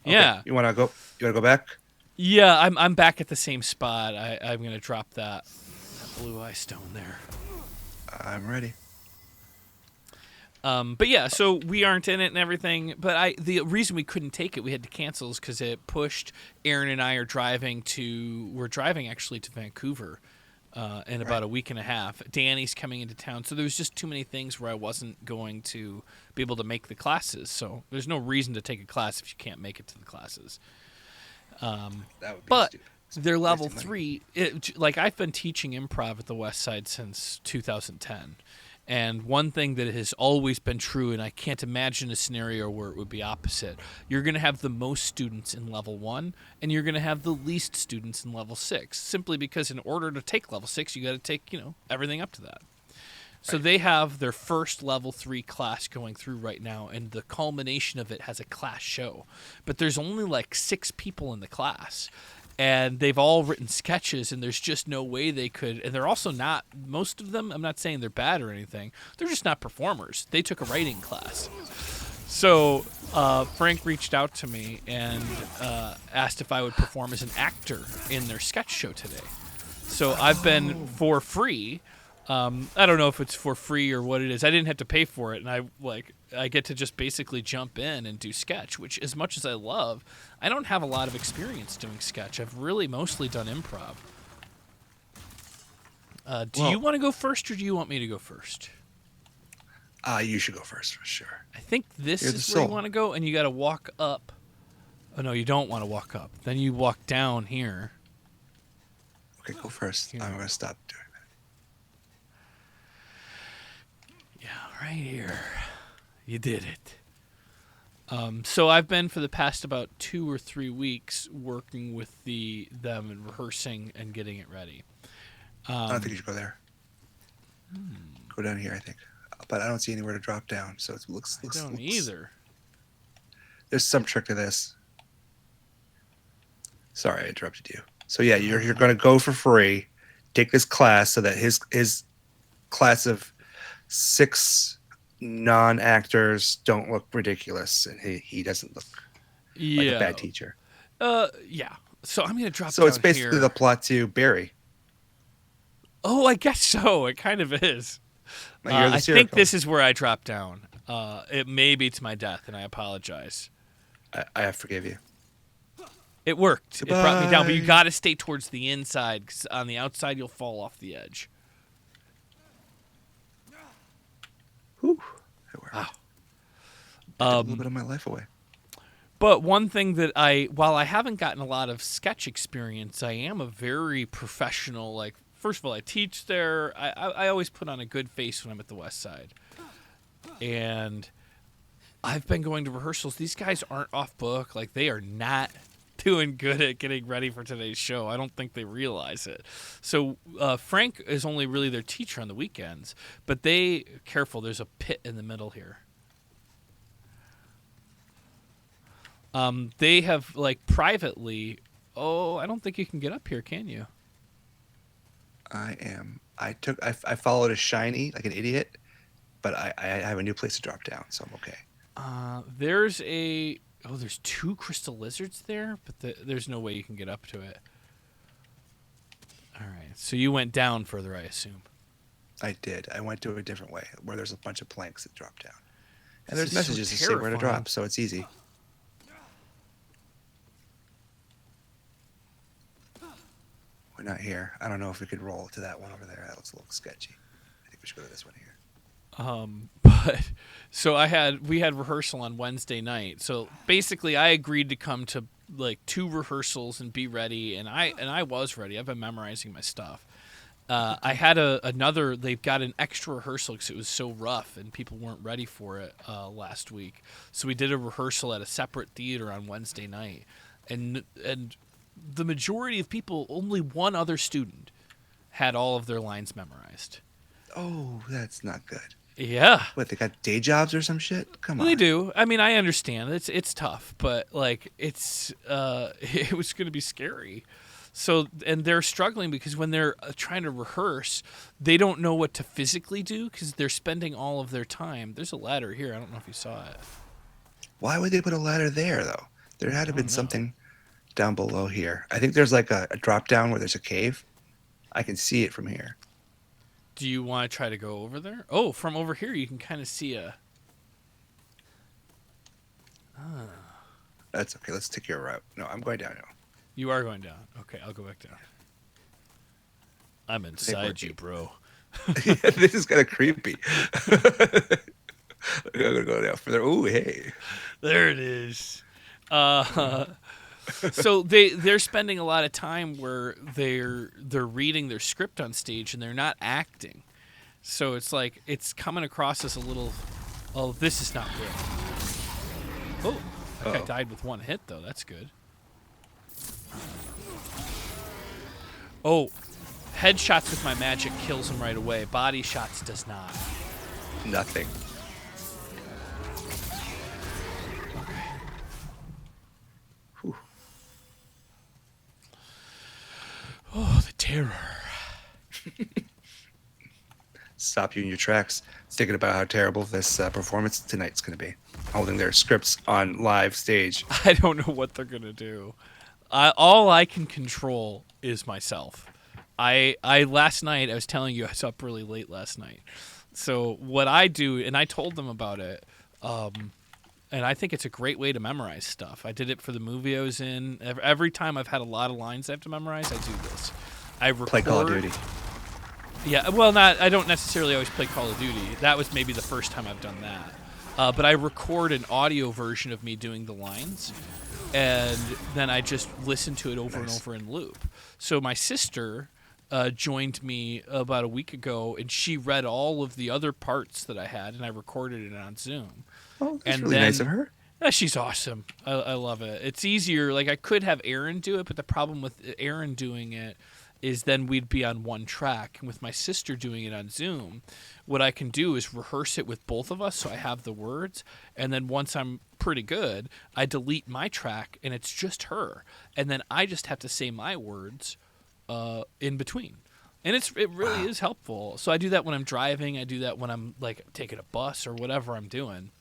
Okay. Yeah. You want to go back? Yeah, I'm back at the same spot. I'm gonna drop that blue eye stone there. I'm ready. But yeah, so we aren't in it and everything. But the reason we couldn't take it, we had to cancel, is because it pushed. Aaron and I are driving actually to Vancouver in about a week and a half. Danny's coming into town, so there was just too many things where I wasn't going to be able to make the classes. So there's no reason to take a class if you can't make it to the classes. That would be But stupid. they're level 3. Like I've been teaching improv at the West Side since 2010. And one thing that has always been true, and I can't imagine a scenario where it would be opposite, you're going to have the most students in level 1, and you're going to have the least students in level 6, simply because in order to take level 6, you got to take, everything up to that. So they have their first level 3 class going through right now, and the culmination of it has a class show. But there's only like 6 people in the class. And they've all written sketches, and there's just no way they could. And they're also not, most of them, I'm not saying they're bad or anything, they're just not performers. They took a writing class. So Frank reached out to me and asked if I would perform as an actor in their sketch show today. So I've been for free. I don't know if it's for free or what it is. I didn't have to pay for it, and I get to just basically jump in and do sketch, which, as much as I love, I don't have a lot of experience doing sketch. I've really mostly done improv. Do you want to go first, or do you want me to go first? You should go first for sure. I think this You're is the where you soul. want to go, and you got to walk up. Oh no, you don't want to walk up. Then you walk down here. Okay, go first. I'm going to stop doing Right here. You did it. So I've been for the past about 2 or 3 weeks working with them and rehearsing and getting it ready. I don't think you should go there. Go down here, I think. But I don't see anywhere to drop down, so it looks. I don't either. There's some trick to this. Sorry, I interrupted you. So yeah, you're going to go for free, take this class so that his class of 6 non-actors don't look ridiculous, and he doesn't look like a bad teacher. Yeah. So I'm gonna drop. So down it's basically here. the plot to Barry. Oh, I guess so. It kind of is. I think this is where I drop down. It may be to my death, and I apologize. I forgive you. It worked. Goodbye. It brought me down, but you got to stay towards the inside, because on the outside you'll fall off the edge. Whew. It worked. Wow. I took a little bit of my life away. But one thing that while I haven't gotten a lot of sketch experience, I am a very professional, like, first of all, I teach there. I always put on a good face when I'm at the West Side. And I've been going to rehearsals. These guys aren't off book. Like, they are not doing good at getting ready for today's show. I don't think they realize it. So Frank is only really their teacher on the weekends. But careful, there's a pit in the middle here. They have, like, privately, I don't think you can get up here, can you? I followed a shiny like an idiot, but I have a new place to drop down, so I'm okay. There's 2 crystal lizards there, but there's no way you can get up to it. All right, so you went down further, I assume. I did. I went to a different way where there's a bunch of planks that drop down, and there's This is messages so to say where to terrifying. drop, so it's easy. We're not here. I don't know if we could roll to that one over there. That looks a little sketchy. I think we should go to this one here. But so we had rehearsal on Wednesday night. So basically, I agreed to come to like 2 rehearsals and be ready, and I was ready. I've been memorizing my stuff. I had another. They've got an extra rehearsal because it was so rough and people weren't ready for it last week. So we did a rehearsal at a separate theater on Wednesday night, and the majority of people, only one other student, had all of their lines memorized. Oh, that's not good. Yeah. What, they got day jobs or some shit? Come on. They do. I mean, I understand. It's tough, but like it was going to be scary. So, and they're struggling because when they're trying to rehearse, they don't know what to physically do because they're spending all of their time. There's a ladder here. I don't know if you saw it. Why would they put a ladder there, though? There had to have been something down below here. I think there's like a drop down where there's a cave. I can see it from here. Do you want to try to go over there? Oh, from over here you can kind of see a... That's okay. Let's take your route. No, I'm going down now. You are going down. Okay, I'll go back down. I'm inside you, bro. Yeah, this is kind of creepy. I'm gonna go down further. Ooh, hey. There it is. So they're spending a lot of time where they're reading their script on stage and they're not acting. So it's like it's coming across as a little. Oh, this is not good. Oh, that guy died with one hit though. That's good. Oh, headshots with my magic kills him right away. Body shots does not. Nothing. Whew. Oh, the terror. Stop you in your tracks thinking about how terrible this performance tonight's going to be. Holding their scripts on live stage. I don't know what they're going to do. All I can control is myself. I last night, I was telling you I was up really late last night. So what I do, and I told them about it, and I think it's a great way to memorize stuff. I did it for the movie I was in. Every time I've had a lot of lines I have to memorize, I do this. I record, Play Call of Duty. Yeah, well, I don't necessarily always play Call of Duty. That was maybe the first time I've done that. But I record an audio version of me doing the lines, and then I just listen to it over and over in loop. So my sister joined me about a week ago, and she read all of the other parts that I had, and I recorded it on Zoom. Oh, that's And really nice of then her. she's awesome. I love it. It's easier. Like I could have Aaron do it, but the problem with Aaron doing it is then we'd be on one track. And with my sister doing it on Zoom, what I can do is rehearse it with both of us, so I have the words. And then once I'm pretty good, I delete my track, and it's just her. And then I just have to say my words in between. And it really is helpful. So I do that when I'm driving. I do that when I'm like taking a bus or whatever I'm doing.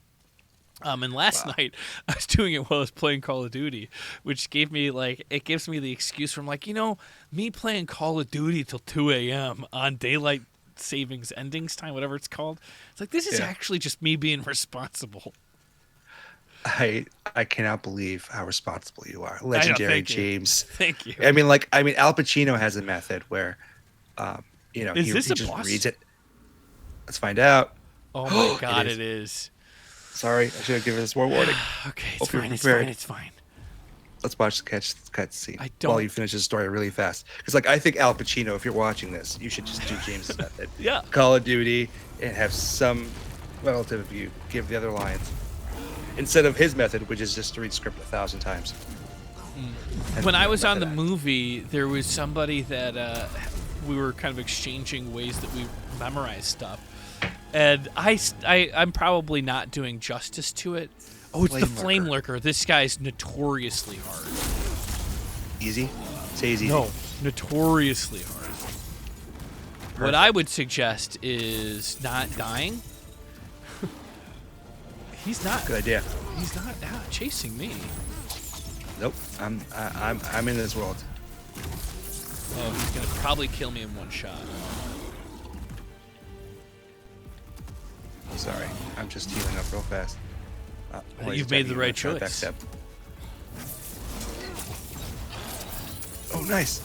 And last night I was doing it while I was playing Call of Duty, which gives me the excuse from me playing Call of Duty till 2 a.m. on daylight savings endings time, whatever it's called. It's like, this is actually just me being responsible. I cannot believe how responsible you are, legendary James. Thank you. I mean, Al Pacino has a method where, he just boss? reads it. Let's find out. Oh my God, it is. Sorry, I should have given this more warning. Okay, it's fine. Let's watch the cut scene while you finish the story really fast. Because I think Al Pacino, if you're watching this, you should just do James' method. Yeah. Call of Duty and have some relative of you give the other lines. Instead of his method, which is just to read script 1,000 times. When I was on the movie, there was somebody that we were kind of exchanging ways that we memorize stuff. And I'm probably not doing justice to it. Oh, it's the Flame Lurker. This guy's notoriously hard. Easy? Say easy. No, notoriously hard. Perfect. What I would suggest is not dying. He's not. Good idea. He's not chasing me. Nope. I'm in this world. Oh, he's gonna probably kill me in one shot. Sorry, I'm just healing up real fast. You've made the right choice. Backstep. Oh, nice.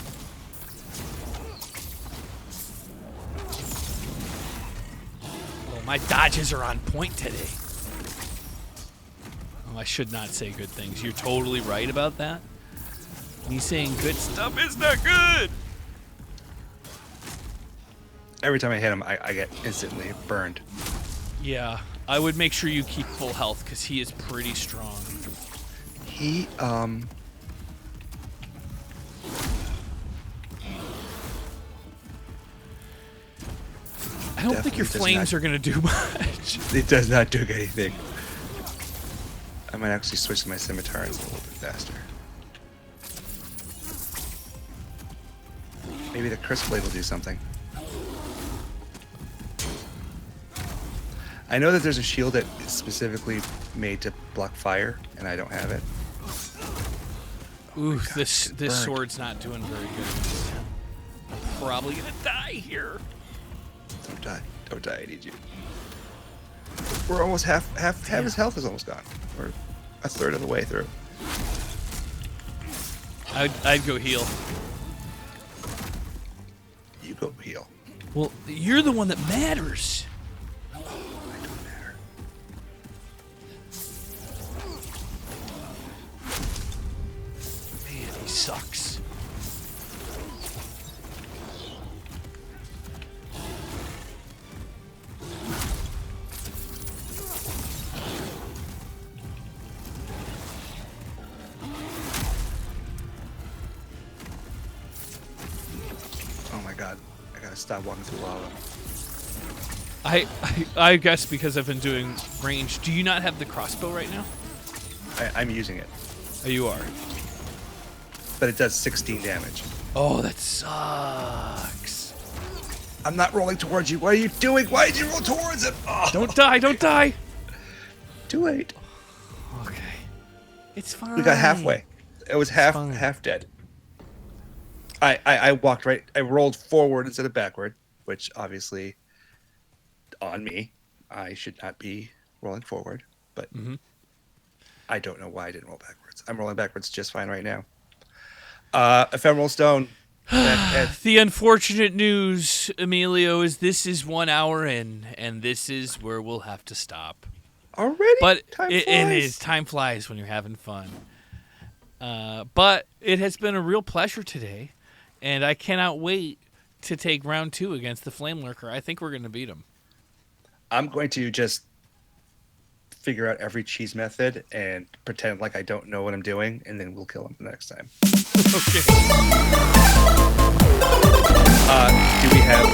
Oh, my dodges are on point today. Oh, I should not say good things. You're totally right about that. Me saying good stuff is not good. Every time I hit him, I get instantly burned. Yeah, I would make sure you keep full health because he is pretty strong. He, I don't think your flames are going to do much. It does not do anything. I might actually switch to my scimitar. It's a little bit faster. Maybe the crisp blade will do something. I know that there's a shield that is specifically made to block fire, and I don't have it. Ooh, this sword's not doing very good. I'm probably gonna die here. Don't die. Don't die. I need you. We're almost half his health is almost gone. We're a third of the way through. I'd go heal. You go heal. Well, you're the one that matters. Sucks. Oh my god. I gotta stop walking through lava. I guess because I've been doing range. Do you not have the crossbow right now? I'm using it. Oh, you are. But it does 16 damage. Oh, that sucks. I'm not rolling towards you. What are you doing? Why did you roll towards it? Oh. Don't die, don't die. Too late. Okay. It's fine. We got halfway. It was half dead. I walked right. I rolled forward instead of backward, which obviously on me. I should not be rolling forward, but I don't know why I didn't roll backwards. I'm rolling backwards just fine right now. Ephemeral Stone. The unfortunate news, Emilio, is this is 1 hour in, and this is where we'll have to stop. Already? But it is. Time flies when you're having fun. But it has been a real pleasure today, and I cannot wait to take round 2 against the Flame Lurker. I think we're going to beat him. I'm going to just figure out every cheese method and pretend like I don't know what I'm doing, and then we'll kill him the next time. Okay. Do we have